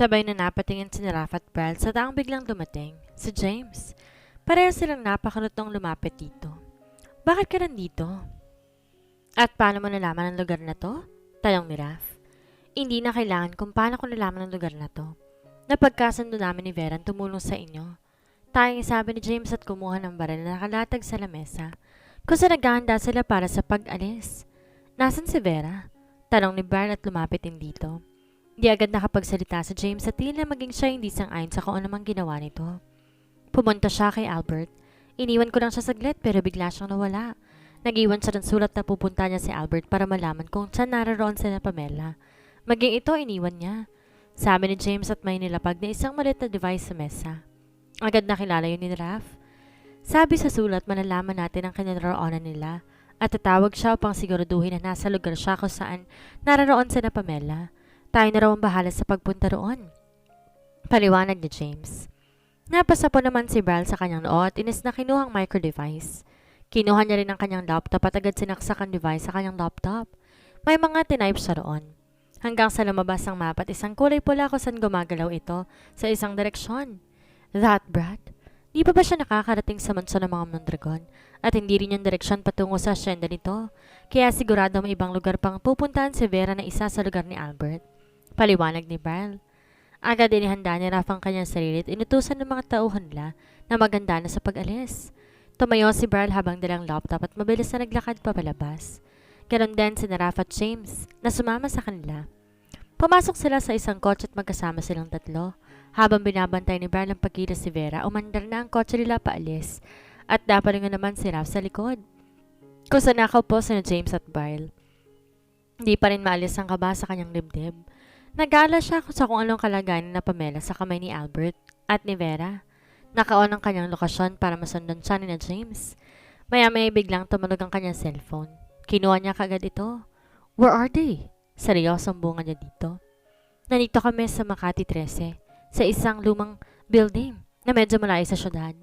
Sabay na napatingin si Raph at Brad sa taong biglang dumating, si James. Pareha silang napakalutong lumapit dito. Bakit ka nandito? At paano mo nalaman ang lugar na to? Tanong ni Raph. Hindi na kailangan kung paano ko nalaman ang lugar na to. Napagkasundo namin ni Vera ang tumulong sa inyo. Tanging sabi ni James at kumuha ng baril na nakalatag sa lamesa kung saan naghahanda sila para sa pag-alis. Nasaan si Vera? Tanong ni Brad at lumapit din dito. Di agad nakapagsalita si James at tila maging siya hindi sang-ayon sa kung anumang ginawa nito. Pumunta siya kay Albert. Iniwan ko lang siya saglit pero bigla siyang nawala. Nag-iwan siya ng sulat na pupunta niya si Albert para malaman kung saan naroon sila Pamela. Maging ito iniwan niya. Sabi ni James at may nilapag na isang maliit na device sa mesa. Agad nakilala yun ni Raph. Sabi sa sulat malalaman natin ang kinaroonan nila at tatawag siya upang siguraduhin na nasa lugar siya kung saan naroon sila Pamela. Tayo na raw ang bahala sa pagpunta roon. Paliwanag ni James. Napasa po naman si Bral sa kanyang noo at inis na kinuhang micro-device. Kinuha niya rin ang kanyang laptop at agad sinaksak ang device sa kanyang laptop. May mga tinype siya roon. Hanggang sa lumabas ang map at isang kulay pula kung saan gumagalaw ito sa isang direksyon. That, Brad? Di pa ba siya nakakarating sa mansyon ng mga Mondragon? At hindi rin yung direksyon patungo sa asyenda nito. Kaya sigurado may ibang lugar pang pupuntahan si Vera na isa sa lugar ni Albert. Paliwanag ni Bral. Agad inihanda ni Raph ang kanyang sarili at inutusan ng mga tauhan nila na maganda na sa pag-alis. Tumayo si Bral habang dalang laptop at mabilis na naglakad papalabas. Ganon din si Raph at James na sumama sa kanila. Pumasok sila sa isang kotse at magkasama silang tatlo. Habang binabantay ni Bral ang pagkita si Vera, umandar na ang kotse nila paalis at napalingon naman si Raph sa likod. Kung saan nakaupo si James at Bral. Hindi pa rin maalis ang kaba sa kanyang dibdib. Nag-aalala siya sa kung anong kalagayan na Pamela sa kamay ni Albert at ni Vera. Naka-on ang kanyang lokasyon para masundan siya ni na James. Maya-maya biglang tumunog ang kanyang cellphone. Kinuha niya kagad ito. Where are they? Seryosong bunga niya dito. Nandito kami sa Makati 13, sa isang lumang building na medyo malayo sa syudad.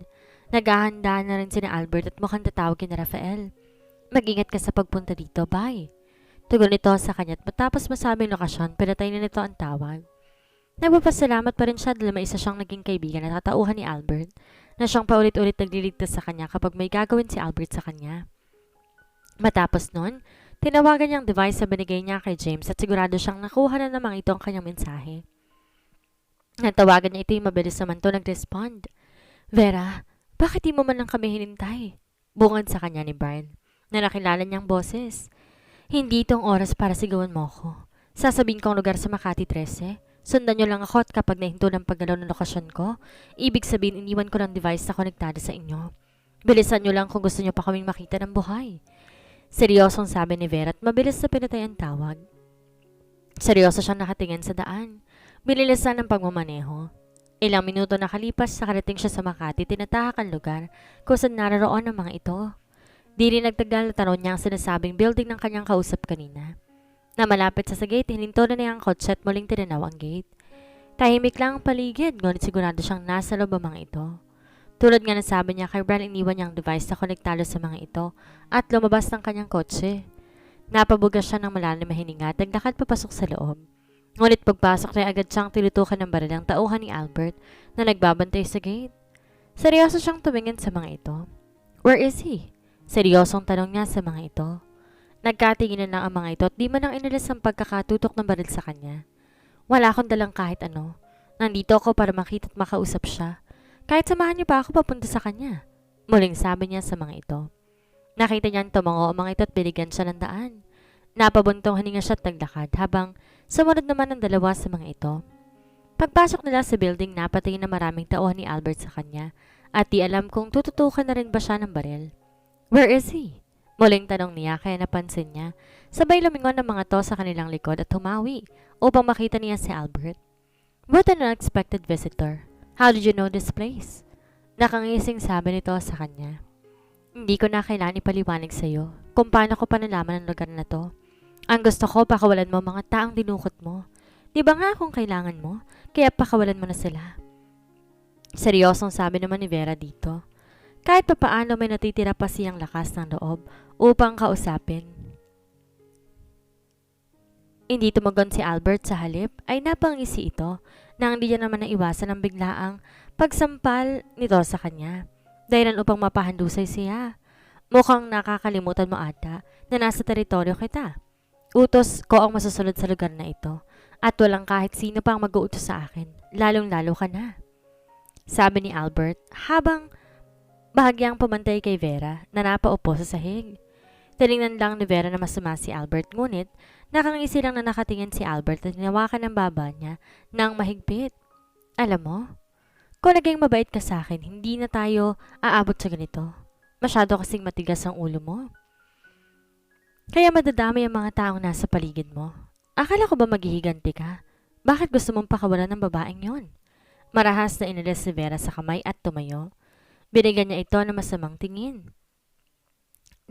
Naghahanda na rin si na Albert at mukhang tatawagin na Rafael. Mag-ingat ka sa pagpunta dito, bye. Tugon nito sa kanya at matapos masabi ang lokasyon, pinatay na nito ang tawag. Nagpapasalamat pa rin siya dahil may isa siyang naging kaibigan na tatauhan ni Albert na siyang paulit-ulit nagliligtas sa kanya kapag may gagawin si Albert sa kanya. Matapos nun, tinawagan niyang device na binigay niya kay James at sigurado siyang nakuha na namang ito ang kanyang mensahe. Natawagan niya ito yung mabilis naman to nag-respond. Vera, bakit di mo man lang kami hinintay? Bungad sa kanya ni Brian na nakilala niyang boses. Hindi itong oras para sigawan mo ako. Sasabihin kong lugar sa Makati 13. Sundan niyo lang ako at kapag nahinto ng paggalaw ng lokasyon ko, ibig sabihin iniwan ko ng device na konektado sa inyo. Bilisan niyo lang kung gusto niyo pa kaming makita ng buhay. Seryosong sabi ni Vera at mabilis na pinatay ang tawag. Seryoso siyang nakatingin sa daan. Binilisan ng pagmamaneho. Ilang minuto nakalipas sa karating siya sa Makati, tinatahak ang lugar kung saan naroon ang mga ito. Di rin nagtagal na tanong niya ang sinasabing building ng kanyang kausap kanina. Na malapit sa gate, hininto na niya ang kotse at muling tinanaw ang gate. Tahimik lang ang paligid, ngunit sigurado siyang nasa loob ang mga ito. Tulad nga nasabi niya kay Bral, iniwan niya ang device na konektado sa mga ito at lumabas ng kanyang kotse. Napabugas siya ng malalim na hininga at naglakad papasok sa loob. Ngunit pagpasok niya agad siyang tinutukan ng baril ang tauhan ni Albert na nagbabantay sa gate. Seryoso siyang tumingin sa mga ito. Where is he? Seryosong tanong niya sa mga ito. Nagkatinginan lang ang mga ito at di man ang inalis ang pagkakatutok ng baril sa kanya. Wala akong dalang kahit ano. Nandito ako para makita at makausap siya. Kahit samahan niyo pa ako papunta sa kanya. Muling sabi niya sa mga ito. Nakita niyang tumango ang mga ito at binigyan siya ng daan. Napabuntong hininga siya at naglakad habang sumunod naman ang dalawa sa mga ito. Pagpasok nila sa building, napatingin na maraming tauhan ni Albert sa kanya at di alam kung tututukan na rin ba siya ng baril. Where is he? Muling tanong niya kaya napansin niya. Sabay lumingon ng mga to sa kanilang likod at humawi upang makita niya si Albert. What an unexpected visitor. How did you know this place? Nakangising sabi nito sa kanya. Hindi ko na kailangan ipaliwanag sa iyo kung paano ko pa nalaman ang lugar na to. Ang gusto ko, pakawalan mo mga taong dinukot mo. Di ba nga kung kailangan mo, kaya pakawalan mo na sila. Seryosong sabi naman ni Vera dito. Kahit papaano may natitira pa siyang lakas ng loob upang kausapin. Hindi tumugon si Albert, sa halip ay napangisi ito nang hindi niya naman naiwasan ang biglaang pagsampal nito sa kanya. Dahilan upang mapahandusay siya. Mukhang nakakalimutan mo ata na nasa teritoryo kita. Utos ko ang masusunod sa lugar na ito at walang kahit sino pang mag-uutos sa akin, lalong-lalo ka na. Sabi ni Albert habang bahagyang pumantay kay Vera na napaupo sa sahig. Tinignan lang ni Vera na masama si Albert, ngunit nakangisi lang na nakatingin si Albert at tinawakan ng baba niya ng mahigpit. Alam mo, kung naging mabait ka sa akin, hindi na tayo aabot sa ganito. Masyado kasing matigas ang ulo mo. Kaya madadamay ang mga taong nasa paligid mo. Akala ko ba maghihiganti ka? Bakit gusto mong pakawalan ng babaeng yon? Marahas na inalis si Vera sa kamay at tumayo. Binigyan niya ito ng masamang tingin.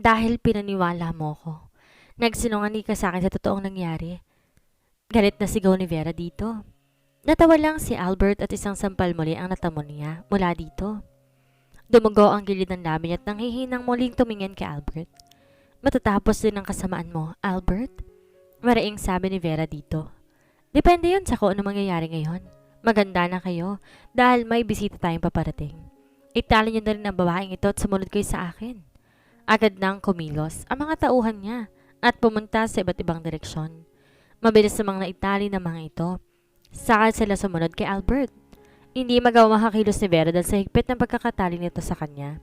Dahil pinaniwala mo ko. Nagsinungaling ka sa akin sa totoong nangyari. Galit na sigaw ni Vera dito. Natawa lang si Albert at isang sampal muli ang natamo niya mula dito. Dumugo ang gilid ng labi at nanghihinang muling tumingin kay Albert. Matatapos din ang kasamaan mo, Albert? Maraing sabi ni Vera dito. Depende yun sa kung ano mangyayari ngayon. Maganda na kayo dahil may bisita tayong paparating. Itali niyo na rin ang babaeng ito at sumunod kayo sa akin. Agad nang kumilos ang mga tauhan niya at pumunta sa iba't ibang direksyon. Mabilis namang naitali ng mga ito. Saka sila sumunod kay Albert. Hindi magawa makakilos ni Vera dahil sa higpit ng pagkakatali nito sa kanya.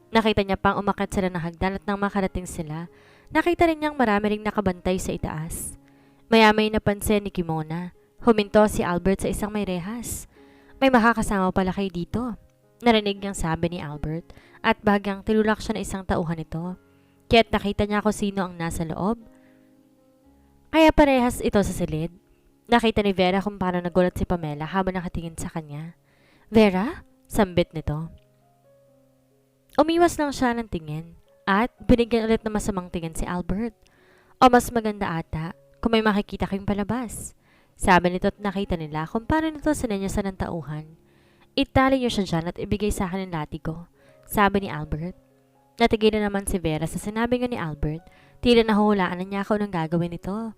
Nakita niya pang umakyat sila ng hagdan at nang makarating sila, nakita rin niyang marami ring nakabantay sa itaas. Maya-may napansin ni Kimona. Huminto si Albert sa isang may rehas. May makakasama pala kayo dito. Narinig niyang sabi ni Albert at bahagyang tinulak siya ng isang tauhan nito. Kaya't nakita niya kung sino ang nasa loob. Kaya parehas ito sa silid. Nakita ni Vera kung paano nagulat si Pamela habang nakatingin sa kanya. Vera? Sambit nito. Umiwas lang siya ng tingin at binigyan ulit ng masamang tingin si Albert. O mas maganda ata kung may makikita kayong palabas. Sabi nito at nakita nila kung paano nito sinenyasan ng tauhan. Itali niyo siya dyan at ibigay sa akin ng latigo, sabi ni Albert. Natigil na naman si Vera sa sinabi nga ni Albert. Tila nahuhulaan na niya kung anong gagawin nito.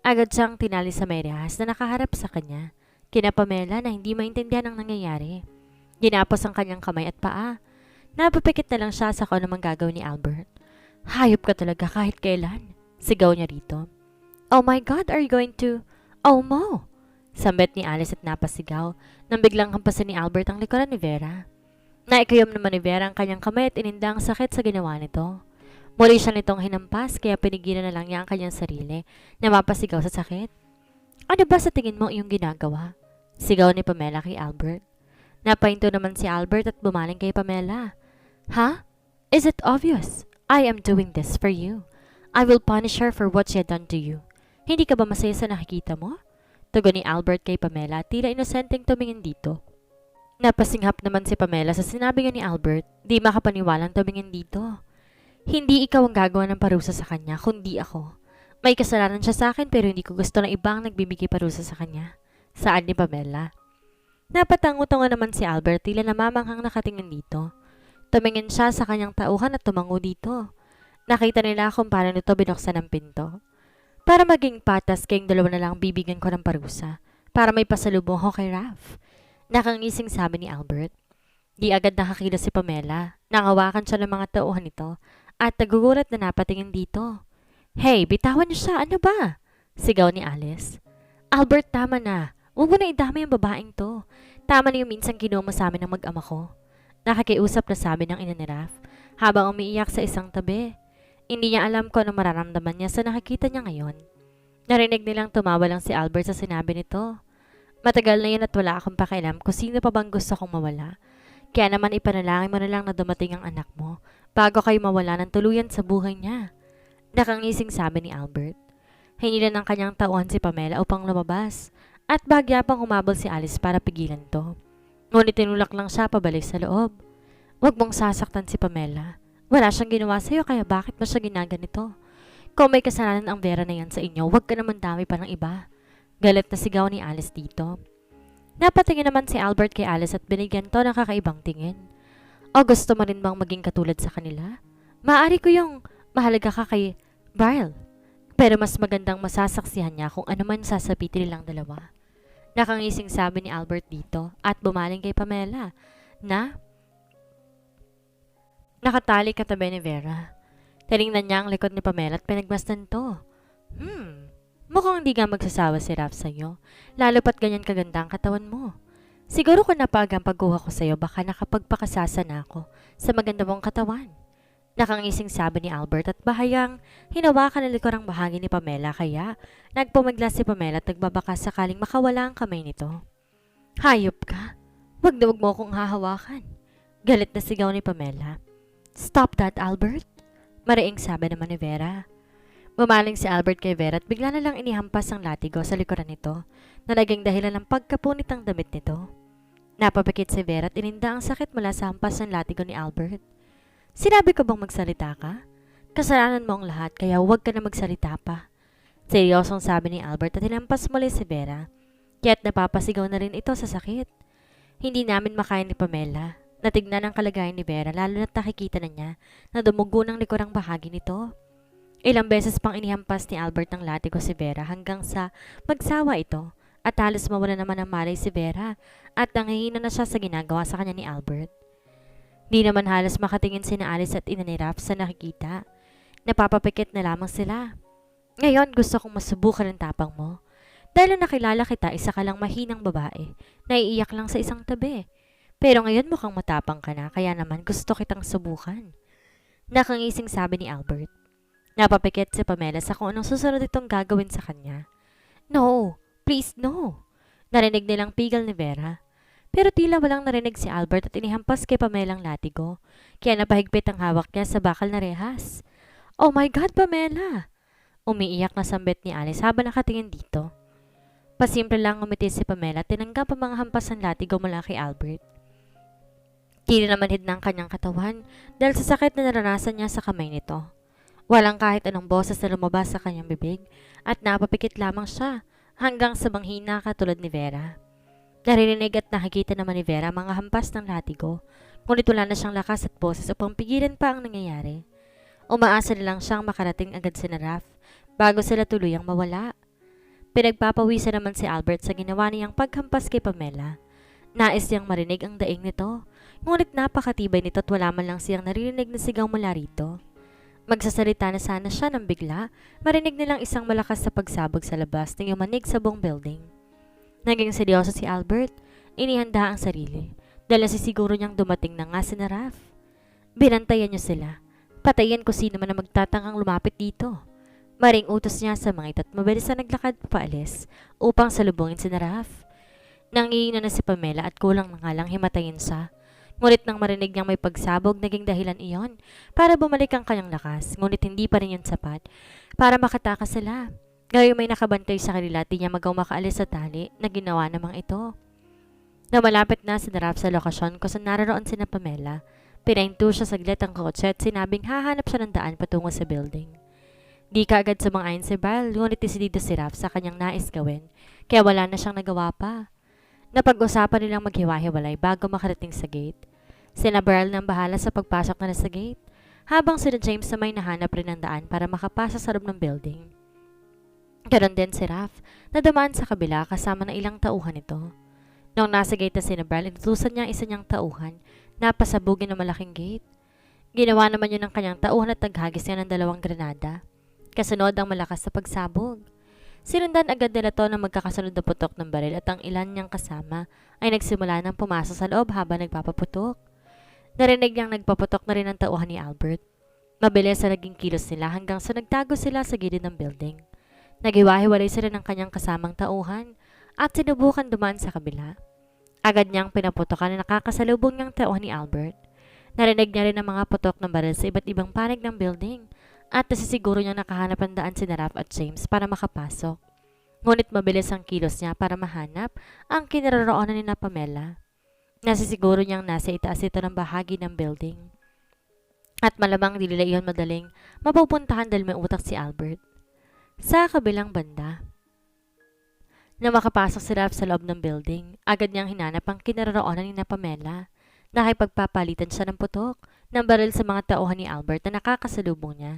Agad siyang tinali sa may rehas na nakaharap sa kanya. Kina Pamela na hindi maintindihan ang nangyayari. Ginapos ang kanyang kamay at paa. Napapikit na lang siya sa kung anong gagawin ni Albert. Hayop ka talaga kahit kailan, sigaw niya rito. Oh my God, are you going to... Oh mo! Sambit ni Alice at napasigaw nang biglang hampasin ni Albert ang likuran ni Vera. Naikayom naman ni Vera ang kanyang kamay at ininda ang sakit sa ginawa nito. Muli siya nitong hinampas kaya pinigilan na lang niya ang kanyang sarili na mapasigaw sa sakit. Ano ba sa tingin mo iyong ginagawa? Sigaw ni Pamela kay Albert. Napahinto naman si Albert at bumaling kay Pamela. Ha? Is it obvious? I am doing this for you. I will punish her for what she had done to you. Hindi ka ba masaya sa nakikita mo? Tugon ni Albert kay Pamela, tila inosenteng tumingin dito. Napasinghap naman si Pamela sa sinabi nga ni Albert, di makapaniwalang tumingin dito. Hindi ikaw ang gagawa ng parusa sa kanya, kundi ako. May kasalanan siya sa akin pero hindi ko gusto na ibang nagbibigay parusa sa kanya. Saan ni Pamela? Napatango-tango naman si Albert, tila namamanghang nakatingin dito. Tumingin siya sa kanyang tauhan at tumango dito. Nakita nila kung paano nito binuksan ang pinto. Para maging patas kayong dalawa na lang bibigyan ko ng parusa para may pasalubong ko kay Raph. Nakangising sabi ni Albert. Di agad nakakilos si Pamela. Nangawakan siya ng mga tauhan nito at nagugulat na napatingin dito. Hey, bitawan niyo siya, ano ba? Sigaw ni Alice. Albert, tama na. Huwag mo na idamay ang babaeng to. Tama na yung minsan kinuha mo sa amin ng mag-ama ko. Nakikiusap na sabi ng ina ni Raph habang umiiyak sa isang tabi. Hindi niya alam kung ano mararamdaman niya sa nakikita niya ngayon. Narinig nilang tumawa lang si Albert sa sinabi nito. Matagal na yan at wala akong pakialam kung sino pa bang gusto kong mawala. Kaya naman ipanalangin mo na lang na dumating ang anak mo bago kayo mawala ng tuluyan sa buhay niya. Nakangising sabi ni Albert. Hinilan ng kanyang tauhan si Pamela upang lumabas at bahagya pang humabol si Alice para pigilan to. Ngunit tinulak lang siya pabalik sa loob. Huwag mong sasaktan si Pamela. Wala siyang ginawa sa'yo kaya bakit mo siya ginaganito? Kung may kasalanan ang Vera na yan sa inyo, huwag ka naman dami pa ng iba. Galit na sigaw ni Alice dito. Napatingin naman si Albert kay Alice at binigyan to ng kakaibang tingin. O gusto mo rin bang maging katulad sa kanila? Maaari ko yung mahalaga ka kay Brian. Pero mas magandang masasaksihan niya kung ano man sasabitin nilang dalawa. Nakangising sabi ni Albert dito at bumaling kay Pamela na nakatali katabi ni Vera. Tinignan niya ang likod ni Pamela at pinagmasdan to. Mukhang hindi ka magsasawa si Raph sa'yo, lalo pat ganyan kaganda ang katawan mo. Siguro kung napagang pagkuha ko sa'yo, baka nakapagpakasasa na ako sa maganda mong katawan. Nakangising sabi ni Albert at bahayang hinawakan ang likurang bahagi ni Pamela kaya nagpumiglas si Pamela at nagbabaka sakaling makawala ang kamay nito. Hayop ka! Wag na wag mo akong hahawakan. Galit na sigaw ni Pamela. Stop that, Albert! Mariing sabi naman ni Vera. Bumaling si Albert kay Vera at bigla na lang inihampas ang latigo sa likuran nito na naging dahilan ng pagkapunit ng damit nito. Napapikit si Vera at ininda ang sakit mula sa hampas ng latigo ni Albert. Sinabi ko bang magsalita ka? Kasalanan mo ang lahat kaya huwag ka na magsalita pa. Seryosong sabi ni Albert at hinampas muli si Vera. Kaya't napapasigaw na rin ito sa sakit. Hindi namin makain ni Pamela. Natignan ang kalagayan ni Vera lalo na't nakikita na niya na dumugo ng likurang bahagi nito. Ilang beses pang inihampas ni Albert ng latigo si Vera hanggang sa magsawa ito at halos mawala naman ang malay si Vera at nanghihina na siya sa ginagawa sa kanya ni Albert. Di naman halos makatingin sina Alice at ina ni Raph sa nakikita. Napapapikit na lamang sila. Ngayon gusto kong masubukan ang tapang mo. Dahil nakilala kita isa ka lang mahinang babae, naiiyak lang sa isang tabi. Pero ngayon mukhang matapang ka na kaya naman gusto kitang subukan. Nakangising sabi ni Albert. Napapikit si Pamela sa kung anong susunod itong gagawin sa kanya. No, please no. Narinig nilang pigal ni Vera. Pero tila walang narinig si Albert at inihampas kay Pamela ang latigo. Kaya napahigpit ang hawak niya sa bakal na rehas. Oh my God, Pamela! Umiiyak na sambit ni Alice habang nakatingin dito. Pasimple lang umiti si Pamela at tinanggap ang mga hampas ng latigo mula kay Albert. Di na naman ng kanyang katawan dahil sa sakit na naranasan niya sa kamay nito. Walang kahit anong boses na lumabas sa kanyang bibig at napapikit lamang siya hanggang sa manghina katulad ni Vera. Naririnig at nakikita naman ni Vera mga hampas ng latigo, ngunit wala na siyang lakas at boses upang pigilan pa ang nangyayari. Umaasa na lang siyang makarating agad si Raph bago sila tuluyang mawala. Pinagpapawisan naman si Albert sa ginawa niyang paghampas kay Pamela. Nais niyang marinig ang daing nito, ngunit napakatibay nito at wala man lang siyang naririnig na sigaw mula rito. Magsasalita na sana siya nang bigla, marinig nilang isang malakas sa pagsabog sa labas ng yumanig sa buong building. Naging seryoso si Albert, inihanda ang sarili, dahil nasisiguro niyang dumating na nga si Raph. Binantayan niyo sila, patayin ko sino man na magtatangkang lumapit dito. Maring utos niya sa mga ito at mabilis na naglakad papaalis upang salubungin si Raph. Nangihina na si Pamela at kulang na nga lang himatayin siya. Ngunit nang marinig niyang may pagsabog, naging dahilan iyon para bumalik ang kanyang lakas, ngunit hindi pa rin yun sapat para makatakas sila. Gayong may nakabantay sa kanila at di niya magaw makaalis sa tali na ginawa namang ito. Na malapit na si Raph sa lokasyon kung saan naroon si Pamela, pinahinto siya saglit ang kotse at sinabing hahanap siya ng daan patungo sa building. Di kaagad sumang-ayon si Bal, ngunit desidido si Raph sa kanyang nais gawin, kaya wala na siyang nagawa pa. Napag-usapan nilang maghiwa-hiwalay bago makarating sa gate. Sina Beryl nang bahala sa pagpasok nila sa gate, habang sina James na may nahanap rin ng daan para makapasa sa loob ng building. Ganon din si Raph, na dumaan sa kabila kasama ng ilang tauhan nito. Nung nasa gate na sina Beryl, inutusan niya ang isa niyang tauhan na pasabugin ng malaking gate. Ginawa naman yun ng kanyang tauhan at naghagis niya ng 2 granada. Kasunod ang malakas sa pagsabog. Sinundan agad nila to ng magkakasunod na putok ng baril at ang ilan niyang kasama ay nagsimula ng pumasok sa loob habang nagpapaputok. Narinig niyang nagpaputok na rin ang tauhan ni Albert. Mabilis sa naging kilos nila hanggang sa nagtago sila sa gilid ng building. Naghiwa-hiwalay sila ng kanyang kasamang tauhan at sinubukan dumaan sa kabila. Agad niyang pinaputokan na nakakasalubong niyang tauhan ni Albert. Narinig niya rin ang mga putok ng baril sa iba't ibang panig ng building at nasisiguro niyang nakahanap ang daan si Raph at James para makapasok. Ngunit mabilis ang kilos niya para mahanap ang kinaroroonan ni Pamela. Nasisiguro niyang nasa itaas ito ng bahagi ng building. At malamang di nila iyon madaling mapupuntahan dahil may utak si Albert. Sa kabilang banda, na makapasok si Raph sa loob ng building, agad niyang hinanap ang kinaroroonan ni Pamela. Nakipagpapalitan siya ng putok ng baril sa mga tauhan ni Albert na nakakasalubong niya.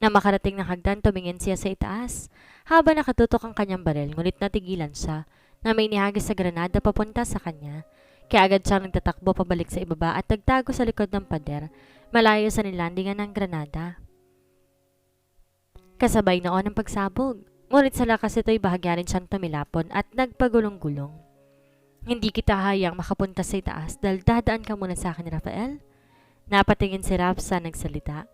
Na makarating ng hagdan, tumingin siya sa itaas. Habang nakatutok ang kanyang baril, ngunit natigilan siya na may nihagis sa granada papunta sa kanya. Kaya agad siyang nagtatakbo pabalik sa ibaba at nagtago sa likod ng pader, malayo sa nilandingan ng granada. Kasabay noon ang pagsabog, ngunit sa lakas ito'y bahagya rin siyang tumilapon at nagpagulong-gulong. Hindi kita hayang makapunta sa itaas dahil dadaan ka muna sa akin, Rafael. Napatingin si Raf sa nagsalita.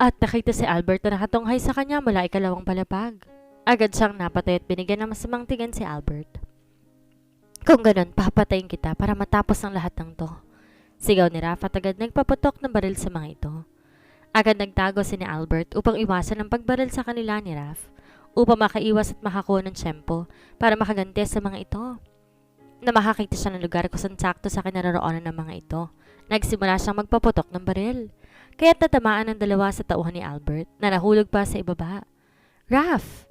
At nakita si Albert na nakatunghay sa kanya mula ikalawang palapag. Agad siyang napatay at binigyan ng masamang tingin si Albert. Kung ganun, papatayin kita para matapos ang lahat ng to. Sigaw ni Raf at agad nagpaputok ng baril sa mga ito. Agad nagtago si ni Albert upang iwasan ang pagbaril sa kanila ni Raf, upang makaiwas at makakuha ng tiyempo para makaganti sa mga ito. Na makakita siya ng lugar kung saan sakto sa kinaroroonan ng mga ito, nagsimula siyang magpaputok ng baril. Kaya't natamaan ang dalawa sa tauhan ni Albert na nahulog pa sa ibaba. Raf!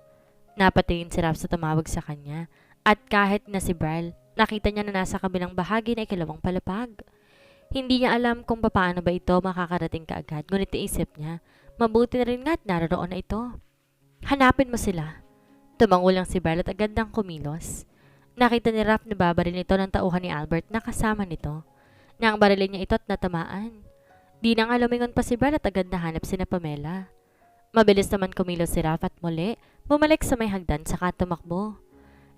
Napatingin si Raf sa tumawag sa kanya at kahit na si Bryl, nakita niya na nasa kabilang bahagi na ikalawang palapag. Hindi niya alam kung paano ba ito makakarating kaagad, ngunit iisip niya, mabuti na rin nga't naroon na ito. Hanapin mo sila. Tumangulang si Bryl at agad nang kumilos. Nakita ni Raf na babaril nito ng tauhan ni Albert na kasama nito. Nang barilin niya ito at natamaan. Di nang lumingon pa si Bryl at agad nahanap si na Pamela. Mabilis naman kumilos si Raf at muli, bumalik sa may hagdan saka tumakbo.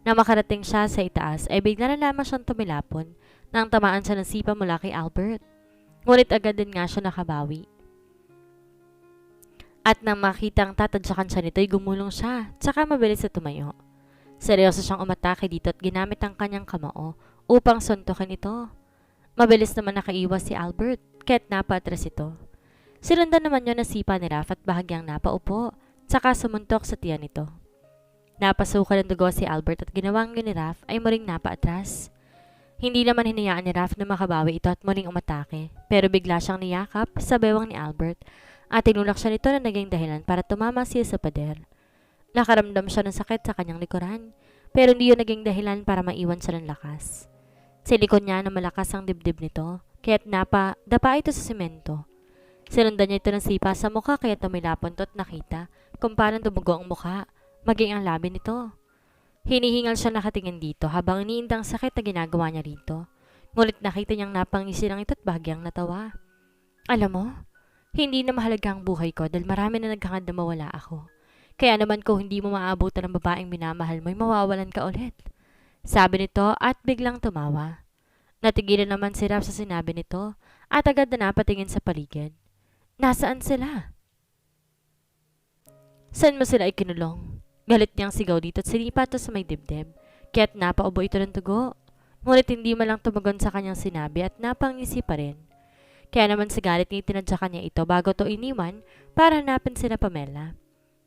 Na makarating siya sa itaas ay bigla na lamang siyang tumilapon nang tamaan siya ng sipa mula kay Albert. Ngunit agad din nga siya nakabawi. At nang makitang tatadyakan siya nito ay gumulong siya, tsaka mabilis na tumayo. Seryoso siyang umatake dito at ginamit ang kanyang kamao upang suntukin ito. Mabilis naman nakaiwas si Albert, kaya't napaatras ito. Sinundan naman yun na sipa ni Raf at bahagyang napaupo, tsaka sumuntok sa tiyan nito. Napasukan ng dugo si Albert at ginawang yun ni Raf ay muling napaatras. Hindi naman hinayaan ni Raf na makabawi ito at muling umatake, pero bigla siyang niyakap sa bewang ni Albert at tinulak siya nito na naging dahilan para tumama siya sa pader. Nakaramdam siya ng sakit sa kanyang likuran, pero hindi yun naging dahilan para maiwan siya ng lakas. Silikon niya na malakas ang dibdib nito, kaya't dapa ito sa semento. Sinundan niya ito ng sipa sa mukha kaya tumilapon to at nakita kung paano dumugo ang mukha, maging ang labi nito. Hinihingal siya nakatingin dito habang iniindang sakit na ginagawa niya rito. Ngunit nakita niyang napangisi lang ito at bahagyang natawa. Alam mo, hindi na mahalaga ang buhay ko dahil marami na naghangad na mawala ako. Kaya naman kung hindi mo maabutan ng babaeng minamahal mo'y mawawalan ka ulit. Sabi nito at biglang tumawa. Natigilan naman si Raf sa sinabi nito at agad na napatingin sa paligid. Nasaan sila? Saan mo sila ikinulong? Galit niyang sigaw dito at sinipa ito sa may dibdib. Kaya't napaubo ito ng tugo. Ngunit hindi man lang tumagon sa kanyang sinabi at napangisi pa rin. Kaya naman sa galit niya itinadya kanya ito bago to iniwan para hanapin sila Pamela.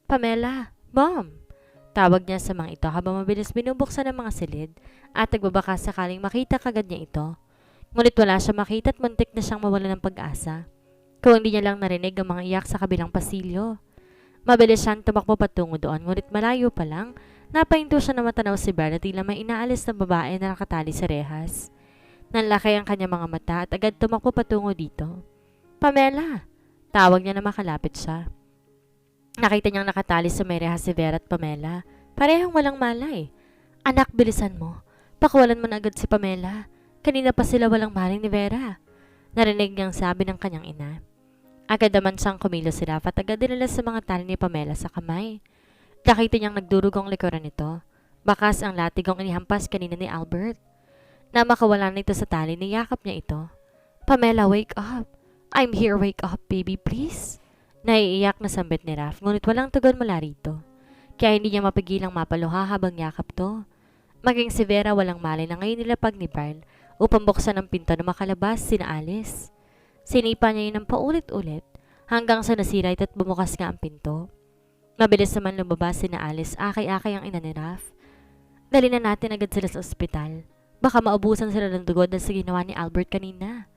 Pamela, Mom! Tawag niya sa mga ito habang mabilis binubuksan ang mga silid at nagbabaka sakaling makita kagad niya ito. Ngunit wala siya makita at muntik na siyang mawala ng pag-asa. Kung hindi niya lang narinig ang mga iyak sa kabilang pasilyo. Mabilis siyang tumakbo patungo doon ngunit malayo pa lang, napahinto siya na matanaw si Bern at tila may inaalis na babae na nakatali sa rehas. Nanlaki ang kanyang mga mata at agad tumakbo patungo dito. Pamela! Tawag niya na makalapit siya. Nakita niyang nakatali sa may rehas si Vera at Pamela. Parehong walang malay. Anak, bilisan mo. Pakawalan mo na agad si Pamela. Kanina pa sila walang malay ni Vera. Narinig niyang sabi ng kanyang ina. Agad naman siyang kumilos si Rafa at agad dinala sa mga tali ni Pamela sa kamay. Nakita niyang nagdurugong likuran nito. Bakas ang latigong inihampas kanina ni Albert. Na makawala na ito sa tali, niyakap niya ito. Pamela, wake up. I'm here, wake up, baby, please. Naiiyak na sambit ni Raf, ngunit walang tugon mula rito. Kaya hindi niya mapigilang mapaluha habang yakap to. Maging si Vera walang malay na ngayon nilapag ni Bern upang buksan ang pinto na makalabas sina Alice. Sinipa niya yun ng paulit-ulit hanggang sa nasira ito at bumukas nga ang pinto. Mabilis naman lumabas sina Alice, akay-akay ang ina ni Raf. Dali na natin agad sila sa ospital. Baka maubusan sila ng dugo dahil sa ginawa ni Albert kanina.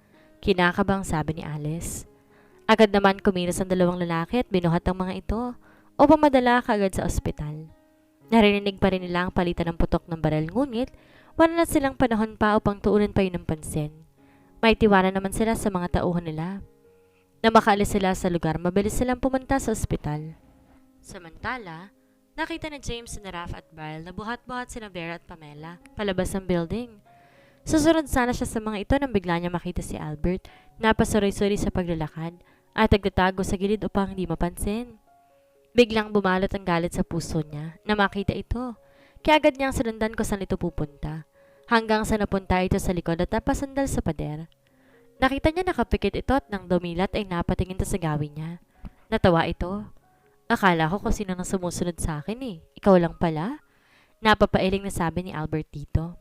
Kinakabang sabi ni Alice. Agad naman kumilos ang dalawang lalaki at binuhat ang mga ito upang madala kaagad sa ospital. Narinig pa rin nila ang palitan ng putok ng baril ngunit wala na silang panahon pa upang tuunan pa yun ng pansin. May tiwala naman sila sa mga tauhan nila. Na makaalis sila sa lugar, mabilis silang pumunta sa ospital. Samantala, nakita ni James na Raph at Brian na buhat-buhat sina Vera at Pamela palabas ng building. Susunod sana siya sa mga ito nang bigla niya makita si Albert na pasuroy-suri sa paglalakad at nagtatago sa gilid upang hindi mapansin. Biglang bumalot ang galit sa puso niya na makita ito, kaya agad niyang sinundan kung saan ito pupunta, hanggang sa napunta ito sa likod at napasandal sa pader. Nakita niya nakapikit ito at nang dumilat ay napatingin ito sa gawin niya. Natawa ito. Akala ko kung sino nang sumusunod sa akin eh. Ikaw lang pala? Napapailing na sabi ni Albert dito.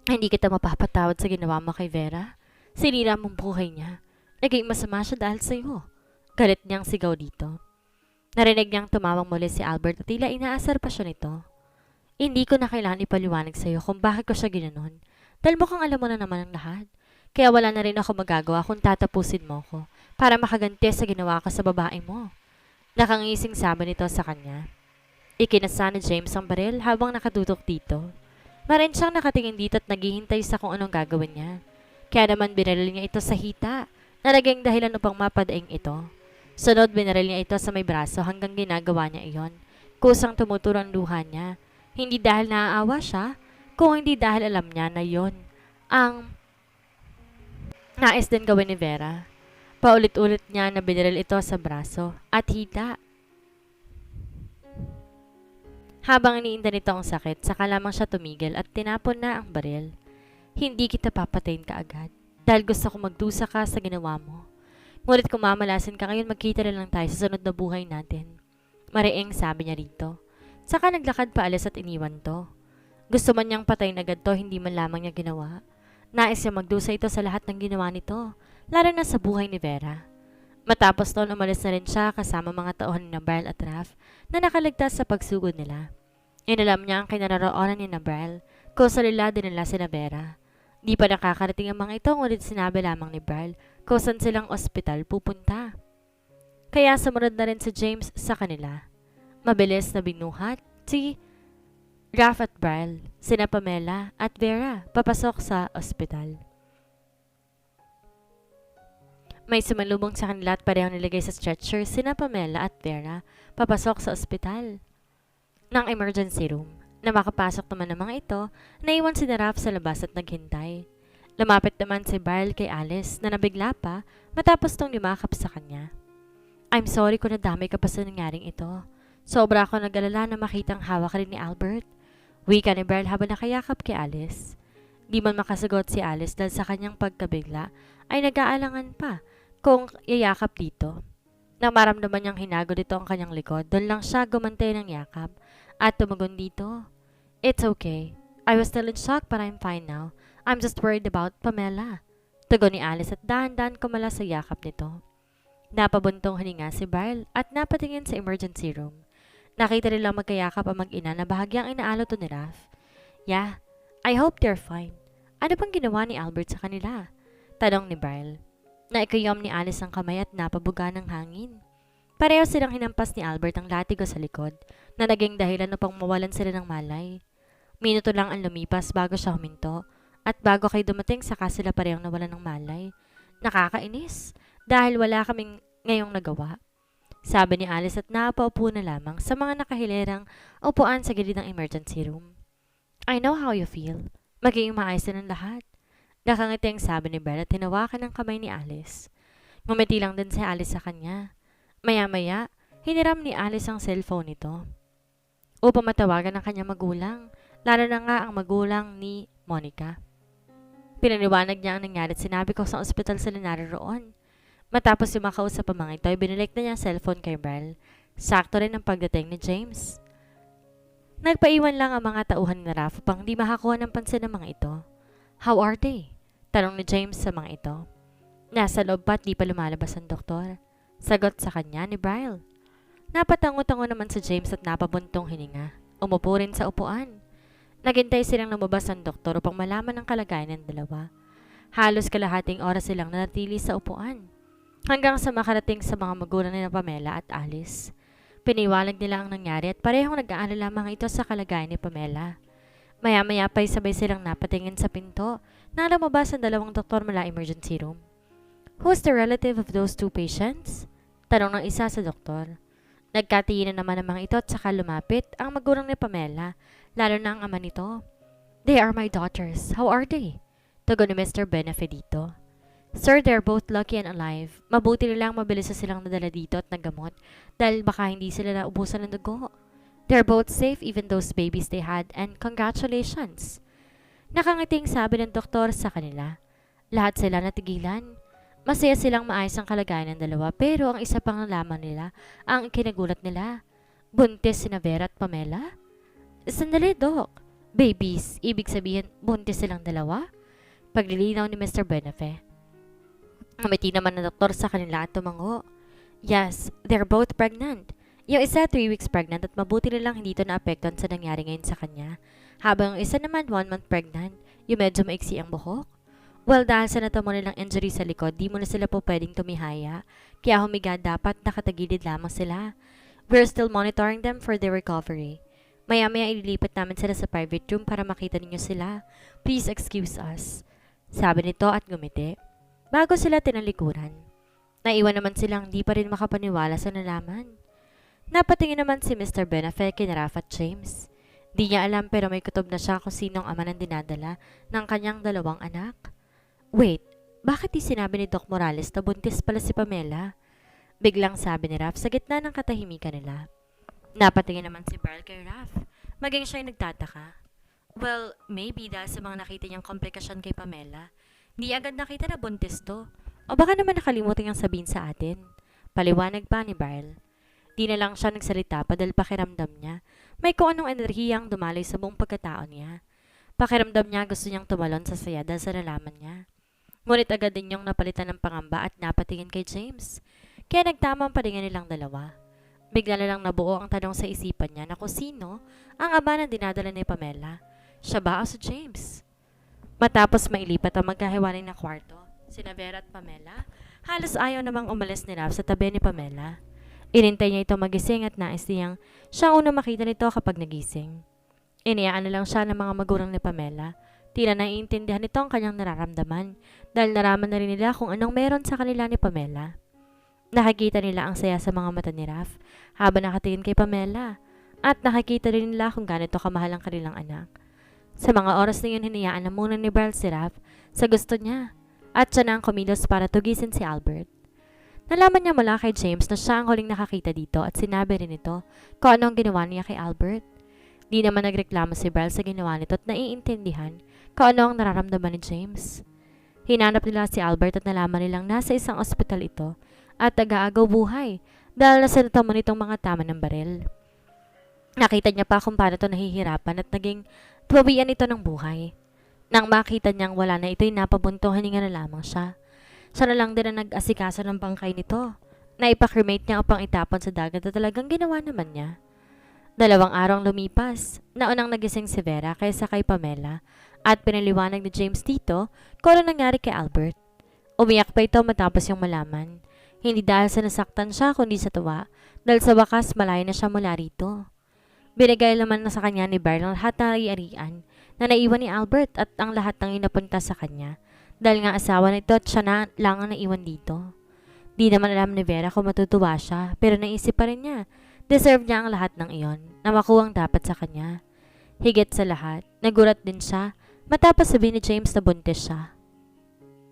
Hindi kita mapapatawad sa ginawa mo kay Vera. Sinira mong buhay niya. Naging masama siya dahil sa iyo. Galit niyang sigaw dito. Narinig niyang tumawang muli si Albert at tila inaasar pa siya nito. Hindi ko na kailangan ipaliwanag sa iyo kung bakit ko siya ginanon. Dahil mukhang alam mo na naman ang lahat. Kaya wala na rin ako magagawa kung tatapusin mo ko para makaganti sa ginawa ko sa babae mo. Nakangising sabi nito sa kanya. Ikinasa ni James ang baril habang nakatutok dito. Marin siyang nakatingin dito at naghihintay sa kung anong gagawin niya. Kaya naman binaril niya ito sa hita na naging dahilan upang mapadaing ito. Sunod binaril niya ito sa may braso hanggang ginagawa niya iyon. Kusang tumuturo ang luha niya. Hindi dahil naaawa siya, kung hindi dahil alam niya na yon ang nais din gawin ni Vera. Paulit-ulit niya na binaril ito sa braso at hita. Habang iniinda nito ang sakit, saka lamang siya tumigil at tinapon na ang baril. Hindi kita papatayin ka agad dahil gusto ko magdusa ka sa ginawa mo. Ngunit kung mamalasin ka ngayon, magkita na lang tayo sa sunod na buhay natin. Mariing sabi niya rito. Saka naglakad pa alis at iniwan to. Gusto man niyang patayin agad to, hindi man lamang niya ginawa. Nais niya magdusa ito sa lahat ng ginawa nito, lalo na sa buhay ni Vera. Matapos noon, umalis na rin siya kasama mga tauhan ni Brian at Raph na nakaligtas sa pagsugod nila. Inalam niya ang kinaroroonan ni Brian kung sa nila dinala si Vera. Di pa nakakarating ang mga ito, ngunit sinabi lamang ni Brian kung saan silang ospital pupunta. Kaya sumunod na rin si James sa kanila. Mabilis na binuhat si Raph at Brian, sina Pamela at Vera papasok sa ospital. May sumalubong sa kanila at parehong nilagay sa stretcher sina Pamela at Vera papasok sa ospital. Ng emergency room, na makapasok naman ng mga ito, naiwan si Raph sa labas at naghintay. Lumapit naman si Brian kay Alice na nabigla pa matapos tong lumakap sa kanya. I'm sorry kung nadamay ka pa sa nangyaring ito. Sobra ako nag-alala na makitang hawak rin ni Albert. Wika ni Brian habang nakayakap kay Alice. Di man makasagot si Alice dahil sa kanyang pagkabigla ay nag-aalangan pa kung yayakap dito. Nang maramdaman niyang hinago dito ang kanyang likod, doon lang siya gumantay ng yakap at tumugon dito. It's okay. I was still in shock but I'm fine now. I'm just worried about Pamela. Tugon ni Alice at dahan-dahan kumala sa yakap nito. Napabuntong hininga si Brian at napatingin sa emergency room. Nakita nilang magkayakap ang mag-ina na bahagyang inaalo to ni Raph. Yeah, I hope they're fine. Ano pang ginawa ni Albert sa kanila? Tanong ni Brian. Naikayom ni Alice ang kamay at napabuga ng hangin. Pareho silang hinampas ni Albert ang latigo sa likod na naging dahilan upang mawalan sila ng malay. Minuto lang ang lumipas bago siya huminto at bago kay dumating saka sila parehong nawalan ng malay. Nakakainis dahil wala kaming ngayong nagawa. Sabi ni Alice at napaupo na lamang sa mga nakahilerang upuan sa gilid ng emergency room. I know how you feel. Magiging maayos na ng lahat. Nakangiti ang sabi ni Belle at tinawakan ang kamay ni Alice. Ngumiti lang din si Alice sa kanya. Maya-maya, hiniram ni Alice ang cellphone nito upang matawagan ang kanyang magulang, lalo na nga ang magulang ni Monica. Pinaniwanag niya ang nangyari at sinabi ko sa ospital sila naroon. Matapos yung makausap ang mga ito, binalik na niya ang cellphone kay Brian. Sakto rin ang pagdating ni James. Nagpaiwan lang ang mga tauhan ni Raph upang di makakuha ng pansin ng mga ito. How are they? Tanong ni James sa mga ito. Nasa loob pa at di pa lumalabas ang doktor. Sagot sa kanya ni Brian. Napatango-tango naman si James at napabuntong hininga. Umupo rin sa upuan. Naghintay silang lumabas ang doktor upang malaman ang kalagayan ng dalawa. Halos kalahating oras silang nanatili sa upuan. Hanggang sa makarating sa mga magulang ni Pamela at Alice. Piniwalag nila ang nangyari at parehong nag-aalala mga ito sa kalagayan ni Pamela. Maya-maya pa'y sabay silang napatingin sa pinto na lumabas ang dalawang doktor mula emergency room. Who's the relative of those two patients? Tanong ng isa sa doktor. Nagkatingin na naman ang mga ito at saka lumapit ang magulang ni Pamela, lalo na ang ama nito. They are my daughters. How are they? Tugon ni Mr. Benefedito. Sir, they're both lucky and alive. Mabuti nilang mabilis na silang nadala dito at nagamot dahil baka hindi sila naubusan ng dugo. They're both safe even those babies they had and congratulations. Nakangiting sabi ng doktor sa kanila. Lahat sila natigilan. Masaya silang maayos ang kalagayan ng dalawa pero ang isa pang nalaman nila ang kinagulat nila. Buntis si Vera at Pamela? Sandali, Doc. Babies, ibig sabihin buntis silang dalawa? Paglilinaw ni Mr. Benefe. Umiti naman ng doktor sa kanila at tumango. Yes, they're both pregnant. Yung isa 3 weeks pregnant at mabuti nilang hindi ito naapektuhan sa nangyari ngayon sa kanya. Habang yung isa naman 1 month pregnant, yung medyo maiksi ang buhok. Well, dahil sa natamo nilang injury sa likod, di mo na sila po pwedeng tumihaya. Kaya humiga dapat nakatagilid lamang sila. We're still monitoring them for their recovery. Maya-maya ililipat namin sila sa private room para makita ninyo sila. Please excuse us. Sabi nito at gumiti. Bago sila tinalikuran. Naiwan naman silang di pa rin makapaniwala sa nalaman. Napatingin naman si Mr. Benefe kina Raph at James. Di niya alam pero may kutob na siya kung sinong ama ng dinadala ng kanyang 2 anak. Wait, bakit di sinabi ni Doc Morales na buntis pala si Pamela? Biglang sabi ni Raph sa gitna ng katahimikan nila. Napatingin naman si Beryl kay Raph. Maging siya'y nagtataka. Well, maybe dahil sa mga nakita niyang komplikasyon kay Pamela, di agad nakita na buntis to. O baka naman nakalimutan niyang sabihin sa atin. Paliwanag pa ni Beryl. Di na lang siya nagsalita pa dahil pakiramdam niya. May kung anong enerhiyang dumaloy sa buong pagkatao niya. Pakiramdam niya gusto niyang tumalon sa saya dahil sa nalaman niya. Ngunit agad din niyang napalitan ng pangamba at napatingin kay James. Kaya nagtamang palingan nilang dalawa. Bigla na lang nabuo ang tanong sa isipan niya na kung sino ang ama ng dinadala ni Pamela. Siya ba o si James? Matapos mailipat ang magkahiwalay na kwarto, sina Vera at Pamela, halos ayaw namang umalis ni Raph sa tabi ni Pamela. Inintay niya ito magising at nais niyang siya una makita nito kapag nagising. Iniyaan na lang siya ng mga magulang ni Pamela. Tila naiintindihan nito ang kanyang nararamdaman dahil naraman na rin nila kung anong meron sa kanila ni Pamela. Nakikita nila ang saya sa mga mata ni Raph habang nakatingin kay Pamela at nakikita rin nila kung gaano kamahal ang kanilang anak. Sa mga oras na yun, hinayaan na muna ni Beryl si Raph sa gusto niya at siya na ang kumilos para tugisin si Albert. Nalaman niya mula kay James na siya ang huling nakakita dito at sinabi rin ito kung ano ang ginawa niya kay Albert. Di naman nagreklamo si Beryl sa ginawa nito at naiintindihan kung ano ang nararamdaman ni James. Hinanap nila si Albert at nalaman nilang nasa isang ospital ito at nag-aagaw buhay dahil nasa natamo nitong mga tama ng baril. Nakita niya pa kung paano ito nahihirapan at naging tuwabian ito ng buhay. Nang makita niyang wala na ito'y napabuntong hininga na lamang siya. Siya na lang din ang nag-asikaso ng bangkay nito. Naipakremate niya upang itapon sa dagat at talagang ginawa naman niya. 2 araw lumipas, naunang nagising si Vera kaysa kay Pamela at pinaliwanag ni James dito kung ano nangyari kay Albert. Umiyak pa ito matapos yung malaman. Hindi dahil sa nasaktan siya kundi sa tuwa dahil sa wakas malayo na siya mula rito. Binigay naman na sa kanya ni Beryl ang lahat ng ari-arian na naiwan ni Albert at ang lahat ng inapunta sa kanya dahil nga asawa nito at siya na lang ang naiwan dito. Di naman alam ni Vera kung matutuwa siya pero naisip pa rin niya. Deserve niya ang lahat ng iyon na makuha ang dapat sa kanya. Higit sa lahat, nagulat din siya matapos sabihin ni James na buntis siya.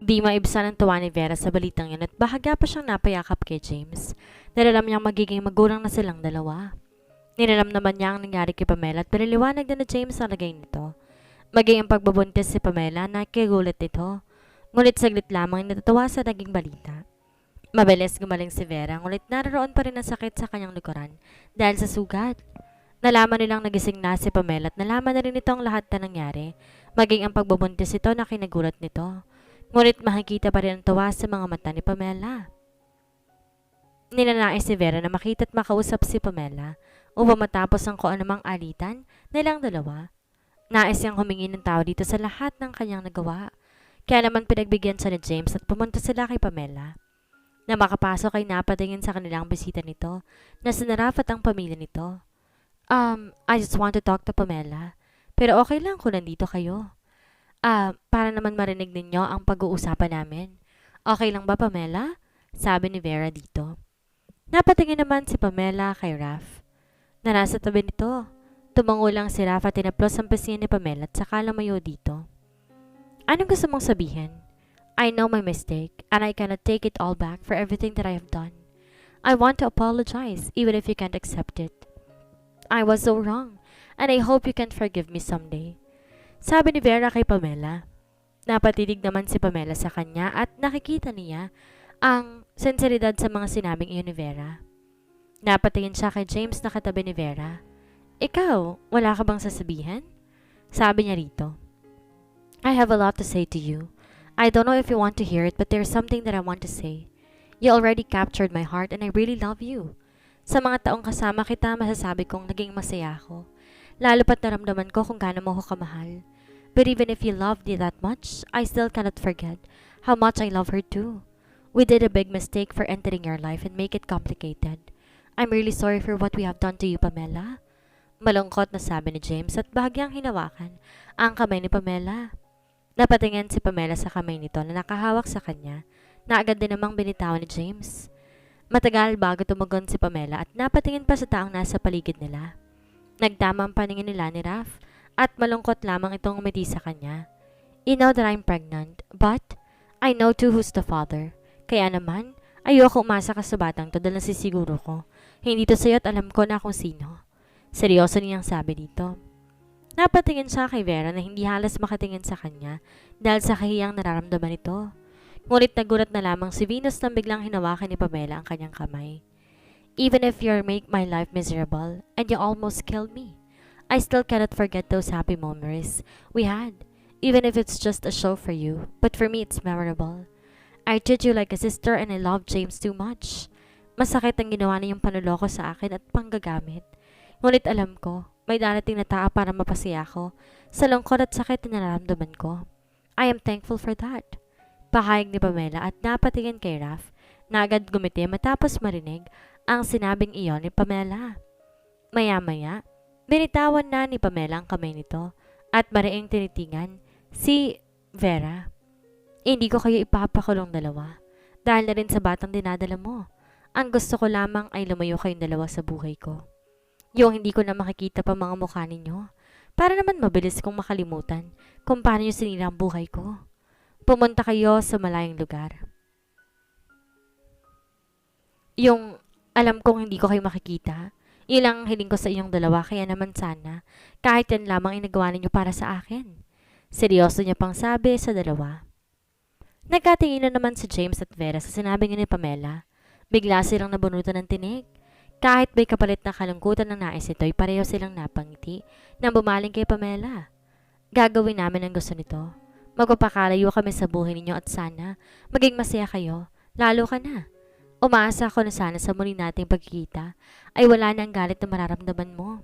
Di maibsan ang tuwa ni Vera sa balitang yun at bahaga pa siyang napayakap kay James dahil alam niyang magiging magulang na silang dalawa. Nilalam naman niya ang nangyari kay Pamela at pinaliwanag din na James ang lagay nito. Maging ang pagbabuntis si Pamela na kigulat ito. Ngunit saglit lamang natatawa sa naging balita. Mabilis gumaling si Vera, ngunit naroon pa rin ang sakit sa kanyang likuran dahil sa sugat. Nalaman nilang nagising na si Pamela at nalaman na rin ito ang lahat na nangyari, maging ang pagbubuntis ito na kinagulat nito. Ngunit makikita pa rin ang tawa sa mga mata ni Pamela. Ninanais si Vera na makita at makausap si Pamela upang matapos ang kung anumang alitan nilang dalawa. Nais niyang humingi ng tao dito sa lahat ng kanyang nagawa. Kaya naman pinagbigyan siya ni James at pumunta sila kay Pamela. Na makapasok ay napatingin sa kanilang bisita nito na sinarap at ang pamilya nito. I just want to talk to Pamela. Pero okay lang kung nandito kayo. Para naman marinig ninyo ang pag-uusapan namin. Okay lang ba, Pamela? Sabi ni Vera dito. Napatingin naman si Pamela kay Raph na nasa tabi nito. Tumango lang si Raph at tinaplos ang pisngi ni Pamela at saka lumayo dito. Anong gusto mong sabihin? I know my mistake and I cannot take it all back for everything that I have done. I want to apologize even if you can't accept it. I was so wrong and I hope you can forgive me someday. Sabi ni Vera kay Pamela. Napatitig naman si Pamela sa kanya at nakikita niya ang senseridad sa mga sinabing iyon ni Vera. Napatingin siya kay James na katabi ni Vera. Ikaw, wala ka bang sasabihin? Sabi niya rito. I have a lot to say to you. I don't know if you want to hear it but there's something that I want to say. You already captured my heart and I really love you. Sa mga taong kasama kita, masasabi kong naging masaya ako. Lalo pat naramdaman ko kung gaano mo ako kamahal. But even if you loved me that much, I still cannot forget how much I love her too. We did a big mistake for entering your life and make it complicated. I'm really sorry for what we have done to you, Pamela. Malungkot na sabi ni James at bahagyang hinawakan ang kamay ni Pamela. Napatingin si Pamela sa kamay nito na nakahawak sa kanya na agad din namang binitawan ni James. Matagal bago tumugon si Pamela at napatingin pa sa taong nasa paligid nila. Nagtama ang paningin nila ni Raph at malungkot lamang itong umiti sa kanya. You know that I'm pregnant, but I know too who's the father. Kaya naman, ayoko umasa ka sa batang to dahil nasisiguro ko. Hindi to sa'yo at alam ko na kung sino. Seryoso niyang sabi dito. Napatingin siya kay Vera na hindi halos makatingin sa kanya dahil sa kahiyang nararamdaman ito. Ngunit nagulat na lamang si Venus nang biglang hinawakan ni Pamela ang kanyang kamay. Even if you make my life miserable and you almost killed me, I still cannot forget those happy memories we had, even if it's just a show for you, but for me it's memorable. I treat you like a sister and I love James too much. Masakit ang ginawa niyong panuloko sa akin at panggagamit. Ngunit alam ko, may darating na tao para mapasaya ko sa lungkot at sakit na nararamdaman ko. I am thankful for that. Pahayag ni Pamela at napatingin kay Raph na agad gumiti matapos marinig ang sinabing iyon ni Pamela. Maya-maya, binitawan na ni Pamela ang kamay nito at mariing tinitingan si Vera. Hindi ko kayo ipapakulong dalawa dahil na rin sa batang dinadala mo. Ang gusto ko lamang ay lumayo kayong dalawa sa buhay ko. Yung hindi ko na makikita pa mga mukha ninyo para naman mabilis kong makalimutan kung paano nyo sinira ang buhay ko. Pumunta kayo sa malayong lugar. Yung alam kong hindi ko kayo makikita, ilang hiling ko sa inyong dalawa kaya naman sana kahit yan lamang inagawa ninyo para sa akin. Seryoso niya pang sabi sa dalawa. Nagkatingin na naman si James at Vera sa sinabi ni Pamela. Bigla silang nabunutan ng tinig. Kahit may kapalit na kalungkutan ng nais ito'y pareho silang napangiti nang bumaling kay Pamela. Gagawin namin ang gusto nito. Magpapakalayo kami sa buhay ninyo at sana maging masaya kayo, lalo ka na. Umaasa ako na sana sa muli nating pagkikita ay wala na ang galit na mararamdaman mo.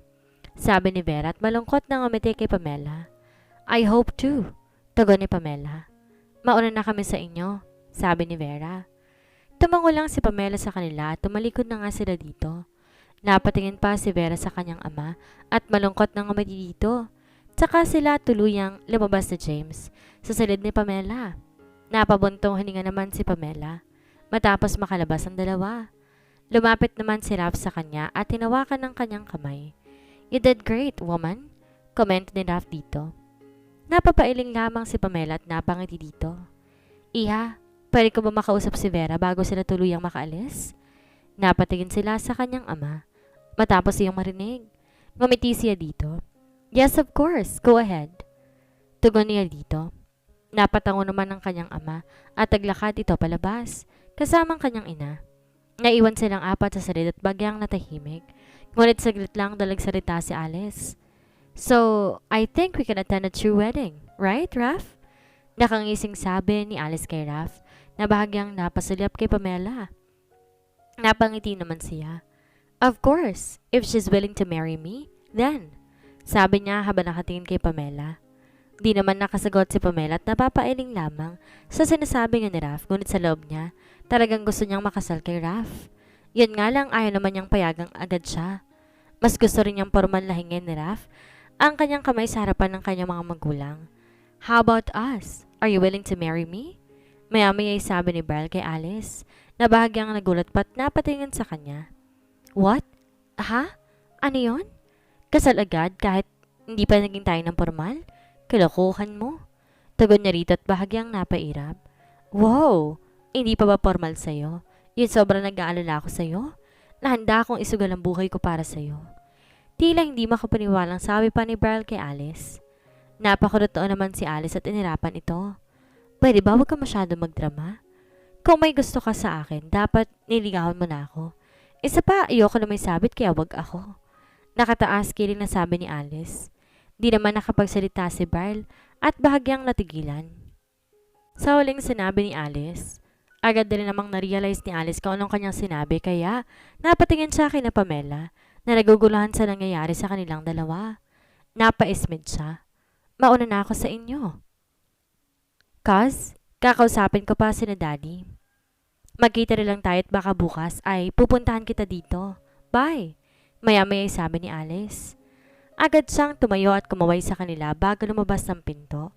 Sabi ni Vera at malungkot na ngumiti kay Pamela. I hope too, tugon ni Pamela. Mauna na kami sa inyo, sabi ni Vera. Tumango lang si Pamela sa kanila at tumalikod na nga sila dito. Napatingin pa si Vera sa kanyang ama at malungkot na ngumiti dito. Tsaka sila tuluyang lumabas na James sa silid ni Pamela. Napabuntong hininga naman si Pamela matapos makalabas ang dalawa. Lumapit naman si Raph sa kanya at tinawakan ng kanyang kamay. You did great, woman, comment ni Raph dito. Napapailing lamang si Pamela at napangiti dito. Iha, pwede ko ba makausap si Vera bago sila tuluyang makaalis? Napatingin sila sa kanyang ama matapos iyong marinig. Ngumiti siya dito. Yes, of course. Go ahead. Tugon niya dito. Napatango naman ng kanyang ama at naglakad ito palabas, kasamang kanyang ina. Naiwan silang apat sa sarid at bagyang natahimik. Ngunit saglit lang dalagsalita si Alice. So, I think we can attend a true wedding, right, Raph? Nakangising sabi ni Alice kay Raph na bahagyang napasulyap kay Pamela. Napangiti naman siya. Of course, if she's willing to marry me, then, sabi niya habang nakatingin kay Pamela. Di naman nakasagot si Pamela at napapailing lamang sa sinasabi nga ni Raph, ngunit sa loob niya, talagang gusto niyang makasal kay Raph. Yun nga lang ayaw naman niyang payagang agad siya. Mas gusto rin niyang porman lahingin ni Raph ang kanyang kamay sa harapan ng kanyang mga magulang. How about us? Are you willing to marry me? Maya-maya ay sabi ni Beryl kay Alice na bahagyang nagulat pa't napatingin sa kanya. What? Ha? Ano yon? Kasal agad kahit hindi pa naging tayo ng formal? Kalokohan mo. Tugon niya rito at bahagyang napairap. Wow! Hindi pa ba formal sa'yo? Yun sobrang nag-aalala ako sa'yo. Nahanda akong isugal ang buhay ko para sa'yo. Tila hindi makapaniwalang sabi pa ni Beryl kay Alice. Napakurotoo naman si Alice at inirapan ito. Pwede ba huwag ka masyado magdrama? Kung may gusto ka sa akin, dapat niligawan mo na ako. Isa pa, ayoko na may sabit kaya wag ako. Nakataas kiling na sabi ni Alice. Di naman nakapagsalita si Beryl at bahagyang natigilan. Sa huling sinabi ni Alice, agad din namang na-realize ni Alice kung anong kanyang sinabi kaya napatingin siya kay na Pamela na naguguluhan sa nangyayari sa kanilang dalawa. Napaismid siya. Mauna na ako sa inyo. Cuz, kakausapin ko pa si na Daddy. Magkita rin lang tayo at baka bukas ay pupuntahan kita dito. Bye! Maya-maya ay sabi ni Alice. Agad siyang tumayo at kumaway sa kanila bago lumabas ng pinto.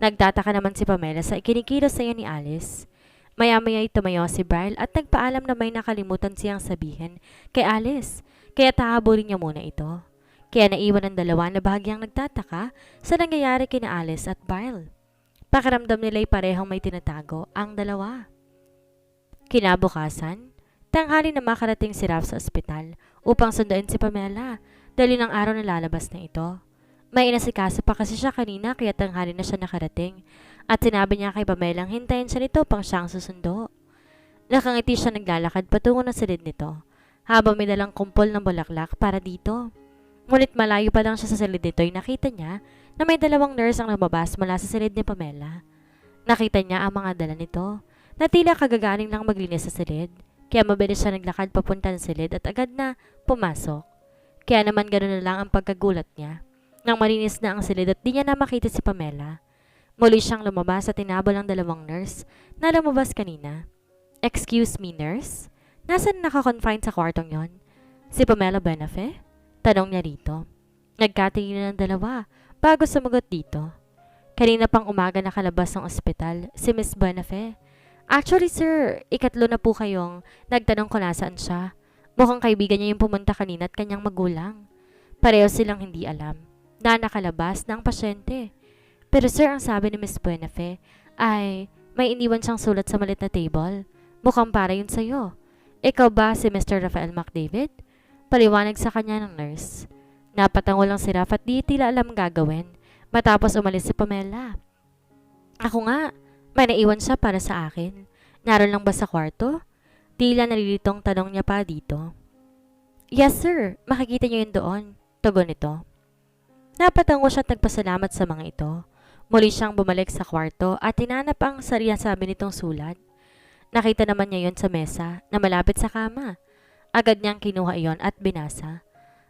Nagtataka naman si Pamela sa ikinikilos sa iyo ni Alice. Maya-maya ay tumayo si Beryl at nagpaalam na may nakalimutan siyang sabihin kay Alice. Kaya tahabulin niya muna ito. Kaya naiwan ang dalawa na bahagyang nagtataka sa nangyayari kina Alice at Beryl. Pakiramdam nila'y parehong may tinatago ang dalawa. Kinabukasan, tanghali na makarating si Ralph sa ospital upang sunduin si Pamela dahil ng araw na lalabas na ito. May inasikaso pa kasi siya kanina kaya tanghali na siya nakarating at sinabi niya kay Pamela ang hintayin siya nito pang siyang susundo. Nakangiti siya naglalakad patungo ng silid nito habang may dalang kumpol ng bulaklak para dito. Ngunit malayo pa lang siya sa silid nito ay nakita niya na may dalawang nurse ang lumabas mula sa silid ni Pamela. Nakita niya ang mga dala nito na tila kagagaling lang maglinis sa silid kaya mabilis siya naglakad papunta ng silid at agad na pumasok. Kaya naman ganoon na lang ang pagkagulat niya nang malinis na ang silid at di niya na makita si Pamela. Muli siyang lumabas at tinabol ang dalawang nurse na lumabas kanina. Excuse me, nurse? Nasaan nakakonfine sa kwartong yon? Si Pamela Benafe? Tanong niya rito. Nagkatingin ng dalawa bago sumagot dito. Kanina pang umaga nakalabas ng ospital si Miss Benafe. Actually sir, ikatlo na po kayong nagtanong kung nasaan siya. Mukhang kaibigan niya yung pumunta kanina at kanyang magulang. Pareho silang hindi alam na nakalabas ng pasyente. Pero sir, ang sabi ni Miss Benafe ay may iniwan siyang sulat sa malit na table. Mukhang para yun sa'yo. Ikaw ba si Mr. Rafael McDavid? Paliwanag sa kanya ng nurse. Napatango lang si Raf at di tila alam gagawin matapos umalis si Pamela. Ako nga, may naiwan siya para sa akin. Naroon lang ba sa kwarto? Tila nalilitong tanong niya pa dito. Yes sir, makikita niyo yun doon. Tugon nito. Napatango siya at nagpasalamat sa mga ito. Muli siyang bumalik sa kwarto at tinanap ang sabi nitong sulat. Nakita naman niya yon sa mesa na malapit sa kama. Agad niyang kinuha iyon at binasa.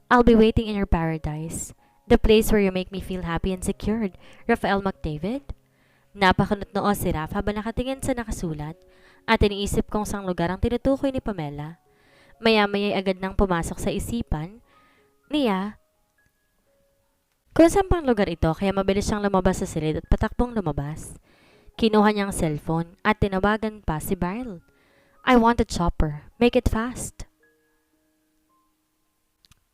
I'll be waiting in your paradise. The place where you make me feel happy and secured. Rafael McDavid? Napakunot noo si Raf habang nakatingin sa nakasulat at iniisip kung saang lugar ang tinutukoy ni Pamela. Maya-maya'y agad nang pumasok sa isipan niya kung saan pang lugar ito kaya mabilis siyang lumabas sa silid at patakbong lumabas. Kinuha niyang cellphone at tinawagan pa si Beryl. I want a chopper. Make it fast.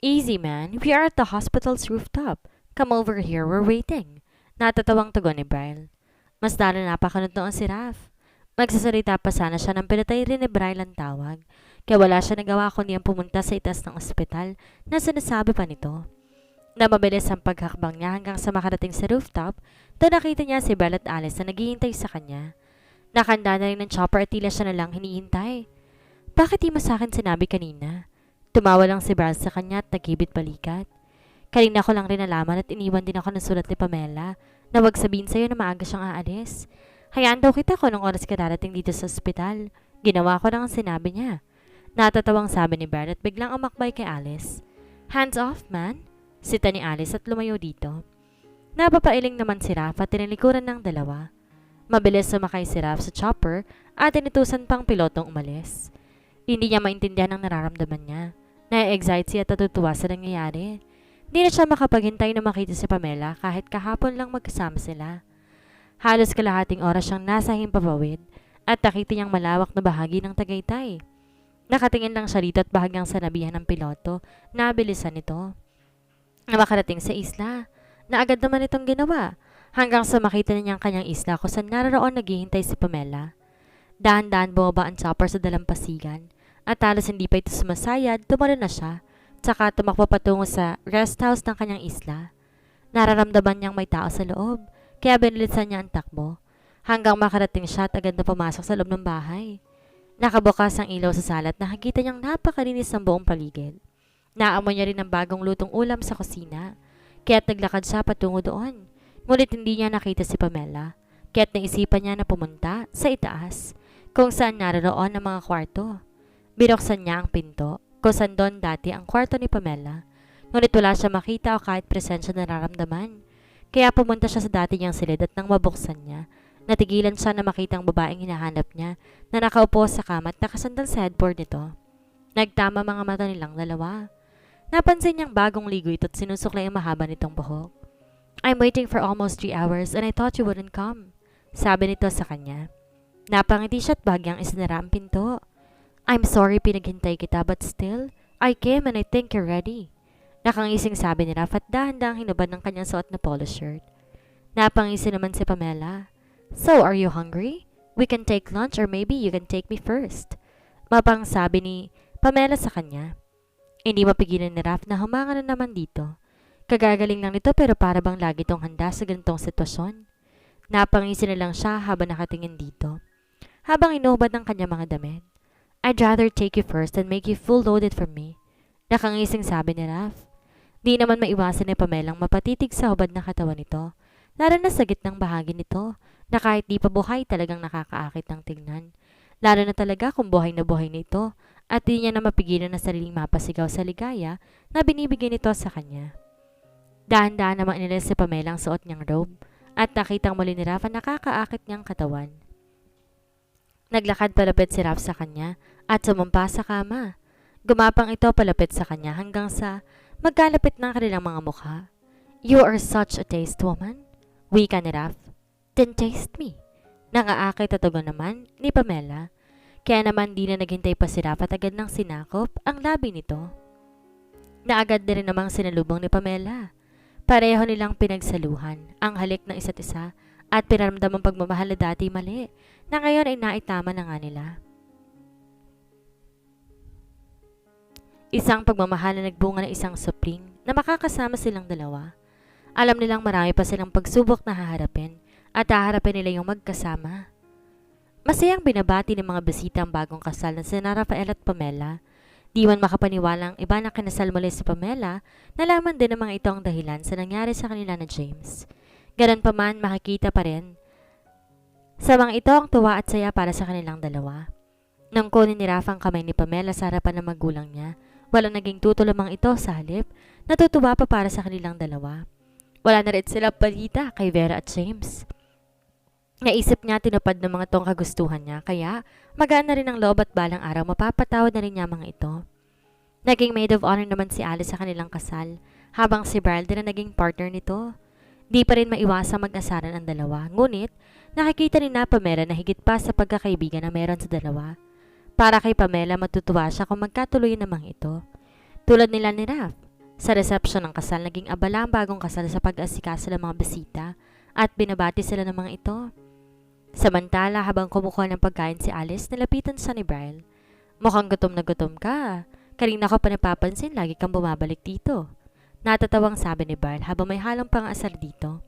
Easy man, we are at the hospital's rooftop. Come over here, we're waiting. Natatawang tugon ni Beryl. Mas lalo napakunot noon si Raf. Magsasalita pa sana siya nang pinatay rin ni Beryl ang tawag. Kaya wala siya nagawa kundi ang pumunta sa itas ng ospital na sinasabi pa nito. Na mabilis ang paghakbang niya hanggang sa makarating sa rooftop, doon nakita niya si Belle at Alice na naghihintay sa kanya. Nakanda na rin ng chopper at tila siya na lang hinihintay. Bakit di mo sa akin sinabi kanina? Tumawa lang si Belle sa kanya at nagibit balikat. Kanina ko lang rin nalaman at iniwan din ako ng sulat ni Pamela na wag sabihin sa'yo na maaga siyang aalis. Hayaan daw kita kung anong oras ka darating dito sa ospital. Ginawa ko lang ang sinabi niya. Natatawang sabi ni Belle at biglang umakbay kay Alice. Hands off, man! Sita ni Alice at lumayo dito. Napapailing naman si Raf at tinilikuran ng dalawa. Mabilis sumakay si Raf sa chopper at inutusan pang pilotong umalis. Hindi niya maintindihan ang nararamdaman niya. Na-excite siya at natutuwa sa nangyayari. Hindi na siya makapaghintay na makita si Pamela kahit kahapon lang magkasama sila. Halos kalahating oras siyang nasa himpapawid at nakita niyang malawak na bahagi ng Tagaytay. Nakatingin lang siya dito at bahagyang sanabihan ng piloto na bilisan nito na makarating sa isla, na agad naman itong ginawa hanggang sa makita niya ang kanyang isla kung saan naroon naghihintay si Pamela. Dahan-dahan bumaba ang chopper sa dalampasigan at halos hindi pa ito sumasayad, tumalon na siya, tsaka tumakbo patungo sa rest house ng kanyang isla. Nararamdaman niyang may tao sa loob, kaya binilisan niya ang takbo hanggang makarating siya at agad na pumasok sa loob ng bahay. Nakabukas ang ilaw sa sala at nakikita niyang napakalinis ng buong paligid. Naamoy niya rin ang bagong lutong ulam sa kusina, kaya't naglakad siya patungo doon. Ngunit hindi niya nakita si Pamela, kaya't naisipan niya na pumunta sa itaas, kung saan naroon ang mga kwarto. Binuksan niya ang pinto, kung saan doon dati ang kwarto ni Pamela, ngunit wala siya makita o kahit presensya na nararamdaman. Kaya pumunta siya sa dati niyang silid at nang mabuksan niya, natigilan siya na makita ang babaeng hinahanap niya na nakaupo sa kama at nakasandal sa headboard nito. Nagtama mga mata nilang dalawa. Napansin niyang bagong ligo ito at sinusuklay ang mahaba nitong buhok. "I'm waiting for almost 3 hours and I thought you wouldn't come," sabi nito sa kanya. Napangiti siya at bahagyang isinara ang pinto. "I'm sorry pinaghintay kita but still, I came and I think you're ready." Nakangising sabi ni Raf at dahan-dahang hinubad ng kanyang suot na polo shirt. Napangisi naman si Pamela. "So, are you hungry? We can take lunch or maybe you can take me first." Mapang sabi ni Pamela sa kanya. Hindi mapigilan ni Raf na humanga na naman dito. Kagagaling lang nito pero para bang lagi tong handa sa ganitong sitwasyon. Napangisi na lang siya habang nakatingin dito. Habang inuhubad ng kanya mga damit. "I'd rather take you first and make you full loaded for me." Nakangising sabi ni Raf. Di naman maiwasan ni Pamelang mapatitig sa hubad na katawan nito, lalo na sa gitnang bahagi nito, na kahit di pa buhay talagang nakakaakit ng tingnan. Lalo na talaga kung buhay na ito, at di niya na mapigilan na sariling mapasigaw sa ligaya na binibigay nito sa kanya. Dahan-dahan namang inilis si Pamela ang suot niyang robe at nakitang muli ni Raf ang nakakaakit niyang katawan. Naglakad palapit si Raf sa kanya at sumampa sa kama. Gumapang ito palapit sa kanya hanggang sa magkalapit ng kanilang mga mukha. "You are such a taste woman," wika ni Raf. "Then taste me." Nangaakit at tugon naman ni Pamela. Kaya naman di na naghintay pa si Raf at agad nang sinakop ang labi nito. Naagad na rin namang sinalubong ni Pamela. Pareho nilang pinagsaluhan ang halik ng isa't isa at pinaramdam ang pagmamahal na dati mali na ngayon ay naitama na nga nila. Isang pagmamahal na nagbunga ng isang supling na makakasama silang dalawa. Alam nilang marami pa silang pagsubok na haharapin at haharapin nila yung magkasama. Masayang binabati ng mga bisita ang bagong kasal na sina Rafael at Pamela. Di man makapaniwalang iba na kinasal muli si Pamela, nalaman din ng mga ito ang dahilan sa nangyari sa kanila na James. Ganun pa man, makikita pa rin sa mga ito ang tuwa at saya para sa kanilang dalawa. Nang kunin ni Rafa ang kamay ni Pamela sa harapan ng magulang niya, walang naging tutol lamang ito sa halip, natutuwa pa para sa kanilang dalawa. Wala na rin sila balita kay Vera at James. Naisip niya tinupad ng mga tong kagustuhan niya, kaya magaan na rin ang loob at balang araw mapapatawad na rin niya mga ito. Naging maid of honor naman si Alice sa kanilang kasal, habang si Brian din na naging partner nito. Di pa rin maiwasang mag-asaran ang dalawa, ngunit nakikita ni na Pamela na higit pa sa pagkakaibigan na meron sa dalawa. Para kay Pamela, matutuwa siya kung magkatuloy namang ito. Tulad nila ni Raf, sa reception ng kasal naging abala ang bagong kasal sa pag-asikaso ng mga bisita at binabati sila ng mga ito. Samantala, habang kumukuha ng pagkain si Alice, nalapitan siya ni Brian. "Mukhang gutom na gutom ka. Kanina ko pa napapansin, lagi kang bumabalik dito." Natatawang sabi ni Brian habang may halong pang-asar dito.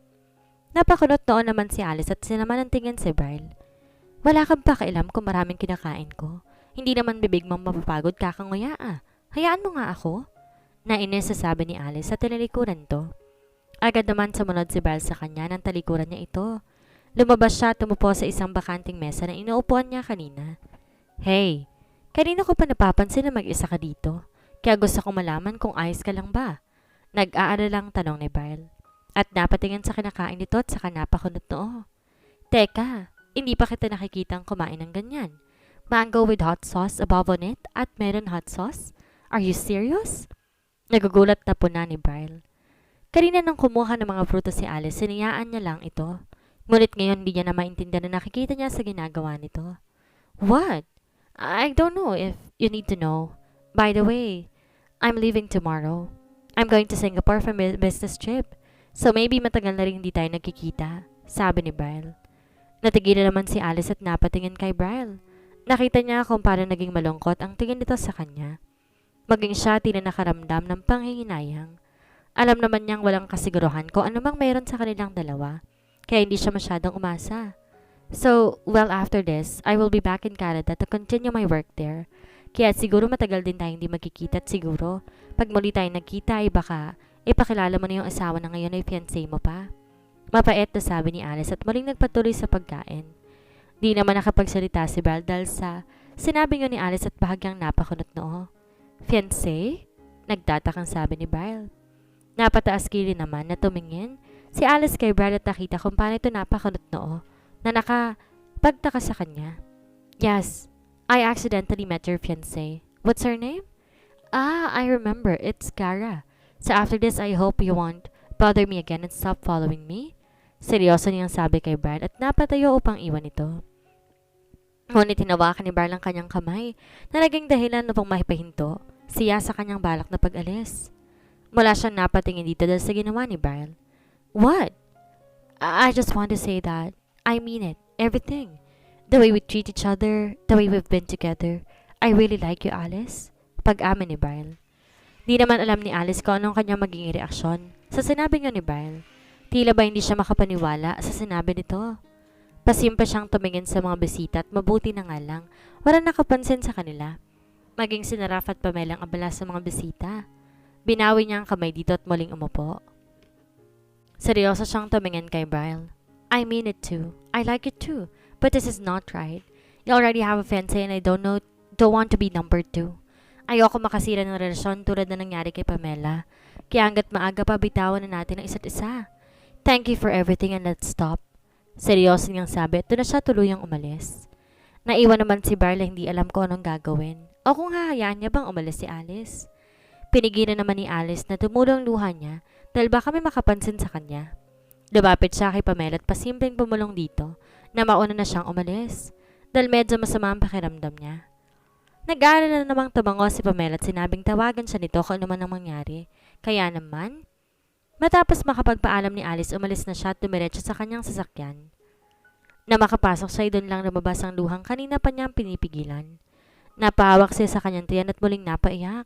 Napakunot noon naman si Alice at sinaman ng tingin si Brian. "Wala kang pakialam kung maraming kinakain ko. Hindi naman bibig mong mapapagod kakanguya ah. Hayaan mo nga ako." Nainis sa sabi ni Alice sa tinalikuran to. Agad naman sumunod si Brian sa kanya nang talikuran niya ito. Lumabas siya at tumupo sa isang bakanting mesa na inuupuan niya kanina. "Hey, kanina ko pa napapansin na mag-isa ka dito. Kaya gusto kong malaman kung ayos ka lang ba?" Nag-aalalang tanong ni Brian. At napatingin sa kinakain nito at saka napakunot noo. "Teka, hindi pa kita nakikitang kumain ng ganyan. Mango with hot sauce above on it at melon hot sauce? Are you serious?" Nagugulat na po na ni Brian. Kanina nang kumuha ng mga prutas si Alice, siniyaan niya lang ito. Ngunit ngayon di niya na maintindihan na nakikita niya sa ginagawa nito. What? I don't know if you need to know. By the way, I'm leaving tomorrow. I'm going to Singapore for a business trip. So maybe matagal na rin hindi tayo nagkikita, sabi ni Brian. Natigilan naman si Alice at napatingin kay Brian. Nakita niya kung paano naging malungkot ang tingin nito sa kanya. Maging siya tila nakaramdam ng panghihinayang. Alam naman niyang walang kasiguruhan kung ano mang mayroon sa kanilang dalawa, kaya hindi siya masyadong umasa. So, well after this, I will be back in Canada to continue my work there. Kaya siguro matagal din tayo hindi magkikita at siguro, pag muli tayo nagkita ay baka ipakilala mo na yung asawa na ngayon ay fiancé mo pa. Mapait na sabi ni Alice at muling nagpatuloy sa pagkain. Di naman nakapagsalita si Belle dahil sa sinabi nga ni Alice at bahagyang napakunot noo. Fiancé? Nagtatakang sabi ni Belle. Napataas kili naman na tumingin si Alice kay Belle at nakita kung paano ito napakunot noo na nakapagtaka sa kanya. Yes, I accidentally met your fiancé. What's her name? Ah, I remember. It's Cara. So after this, I hope you won't bother me again and stop following me. Seryoso niyang sabi kay Brad at napatayo upang iwan ito. Ngunit hinawakan ni Brad ang kanyang kamay na naging dahilan upang mahipahinto siya sa kanyang balak na pag-alis. Mula siyang napatingin dito dahil sa ginawa ni Brian. What? I just want to say that I mean it. Everything. The way we treat each other, the way we've been together. I really like you, Alice. Pag-amin ni Brian. Di naman alam ni Alice kung anong kanyang magiging reaksyon sa sinabi nga ni Brian. Tila ba hindi siya makapaniwala sa sinabi nito. Pasimpa siyang tumingin sa mga bisita at mabuti na nga lang wala nakapansin sa kanila. Maging si Raf at Pamela ang abala sa mga bisita. Binawi niya ang kamay dito at muling umupo. Seryoso siyang tumingin kay Brian. I mean it too. I like it too. But this is not right. You already have a fiancé and I don't want to be number 2. Ayoko makasira ng relasyon tulad na nangyari kay Pamela. Kaya hanggat maaga pa bitawan na natin ang isa't isa. Thank you for everything and let's stop. Seryoso niyang sabi at doon na siya tuluyang umalis. Naiwan naman si Barla hindi alam ko anong gagawin. O kung hahayaan niya bang umalis si Alice. Pinigilan naman ni Alice na tumulong luha niya dahil baka may makapansin sa kanya. Lumapit siya kay Pamela at pasimpleng pumulong dito na mauna na siyang umalis dahil medyo masama ang pakiramdam niya. Nag-aalala na namang tumango si Pamela at sinabing tawagan siya nito kung ano man ang mangyari. Kaya naman, matapos makapagpaalam ni Alice, umalis na siya at dumiretso sa kanyang sasakyan. Na makapasok siya, doon lang lumabas ang luhang kanina pa niyang pinipigilan. Napahawak siya sa kanyang tiyan at muling napaiyak.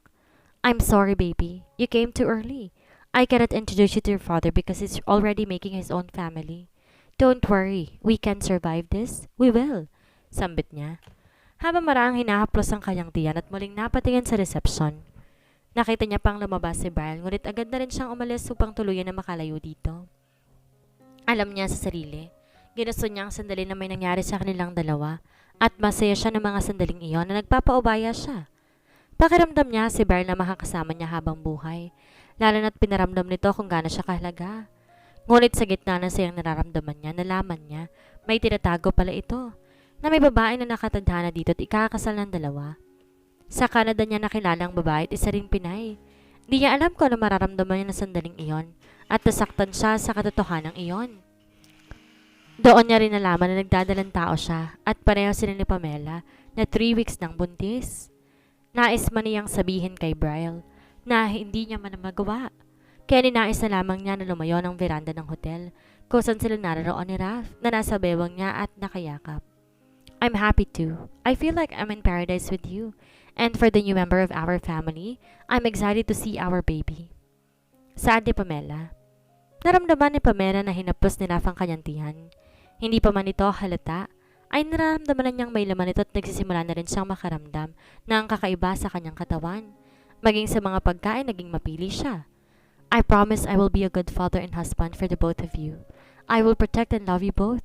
I'm sorry, baby. You came too early. I cannot introduce you to your father because he's already making his own family. Don't worry. We can survive this. We will. Sambit niya. Habang maraang hinahaplos ang kanyang tiyan at muling napatingin sa reception. Nakita niya pang lumabas si Brian, ngunit agad na rin siyang umalis upang tuluyan na makalayo dito. Alam niya sa sarili. Ginusto niya ang sandali na may nangyari sa kanilang dalawa at masaya siya ng mga sandaling iyon na nagpapaubaya siya. Pakiramdam niya si Brian na makakasama niya habang buhay, lalo na't pinaramdam nito kung gaano siya kahalaga. Ngunit sa gitna ng sayang nararamdaman niya, nalaman niya, may tinatago pala ito, na may babae na nakatadhana dito at ikakasal ng dalawa. Sa Canada niya nakilala ang babae at isa ring Pinay. Di niya alam kung ano mararamdaman niya na sandaling iyon at nasaktan siya sa katotohanan iyon. Doon niya rin nalaman na nagdadalang tao siya at pareho sila ni Pamela na 3 weeks ng buntis. Nais man niyang sabihin kay Brian na hindi niya man magawa. Kaya ninais na lamang niya na lumayo ng veranda ng hotel kung saan sila naroon ni Raf na nasa bewang niya at nakayakap. I'm happy too. I feel like I'm in paradise with you. And for the new member of our family, I'm excited to see our baby. Saan ni Pamela? Naramdaman ni Pamela na hinapos ni Raf ang kanyang tiyan. Hindi pa man ito halata, ay nararamdaman na niyang may laman ito at nagsisimula na rin siyang makaramdam na ang kakaiba sa kanyang katawan. Maging sa mga pagkain, naging mapili siya. I promise I will be a good father and husband for the both of you. I will protect and love you both.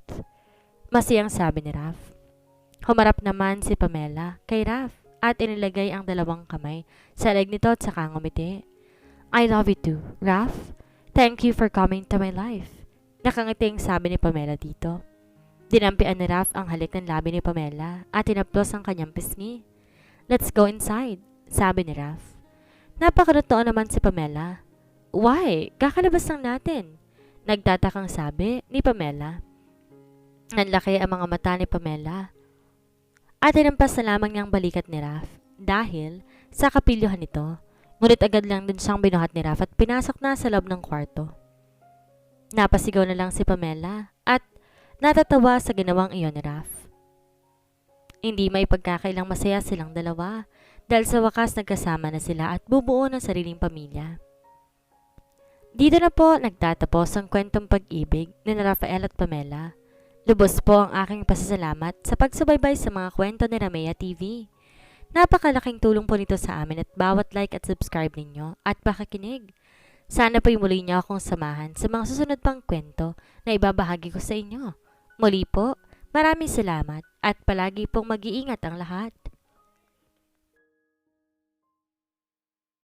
Masiyang sabi ni Raf. Humarap naman si Pamela kay Raf at inilagay ang dalawang kamay sa leg nito at saka ngumiti. I love you too, Raf. Thank you for coming to my life. Nakangiting sabi ni Pamela dito. Dinampian ni Raf ang halik ng labi ni Pamela at tinaplos ang kanyang pisngi. Let's go inside, sabi ni Raf. Napakalutoon naman si Pamela. Why? Kakalabas lang natin. Nagtatakang sabi ni Pamela. Nanlaki ang mga mata ni Pamela. at hinampas na lamang niyang balikat ni Raph dahil sa kapilyuhan nito. Ngunit agad lang din siyang binuhat ni Raph at pinasok na sa loob ng kwarto. Napasigaw na lang si Pamela at natatawa sa ginawang iyon ni Raph. Hindi may pagkakailang masaya silang dalawa dahil sa wakas nagkasama na sila at bubuo ng sariling pamilya. Dito na po nagtatapos ang kwentong pag-ibig ni Rafael at Pamela. Lubos po ang aking pasasalamat sa pagsubaybay sa mga kwento ni Ramea TV. Napakalaking tulong po nito sa amin at bawat like at subscribe ninyo at pakikinig. Sana po'y muli niyo akong samahan sa mga susunod pang kwento na ibabahagi ko sa inyo. Muli po, maraming salamat at palagi pong mag-iingat ang lahat.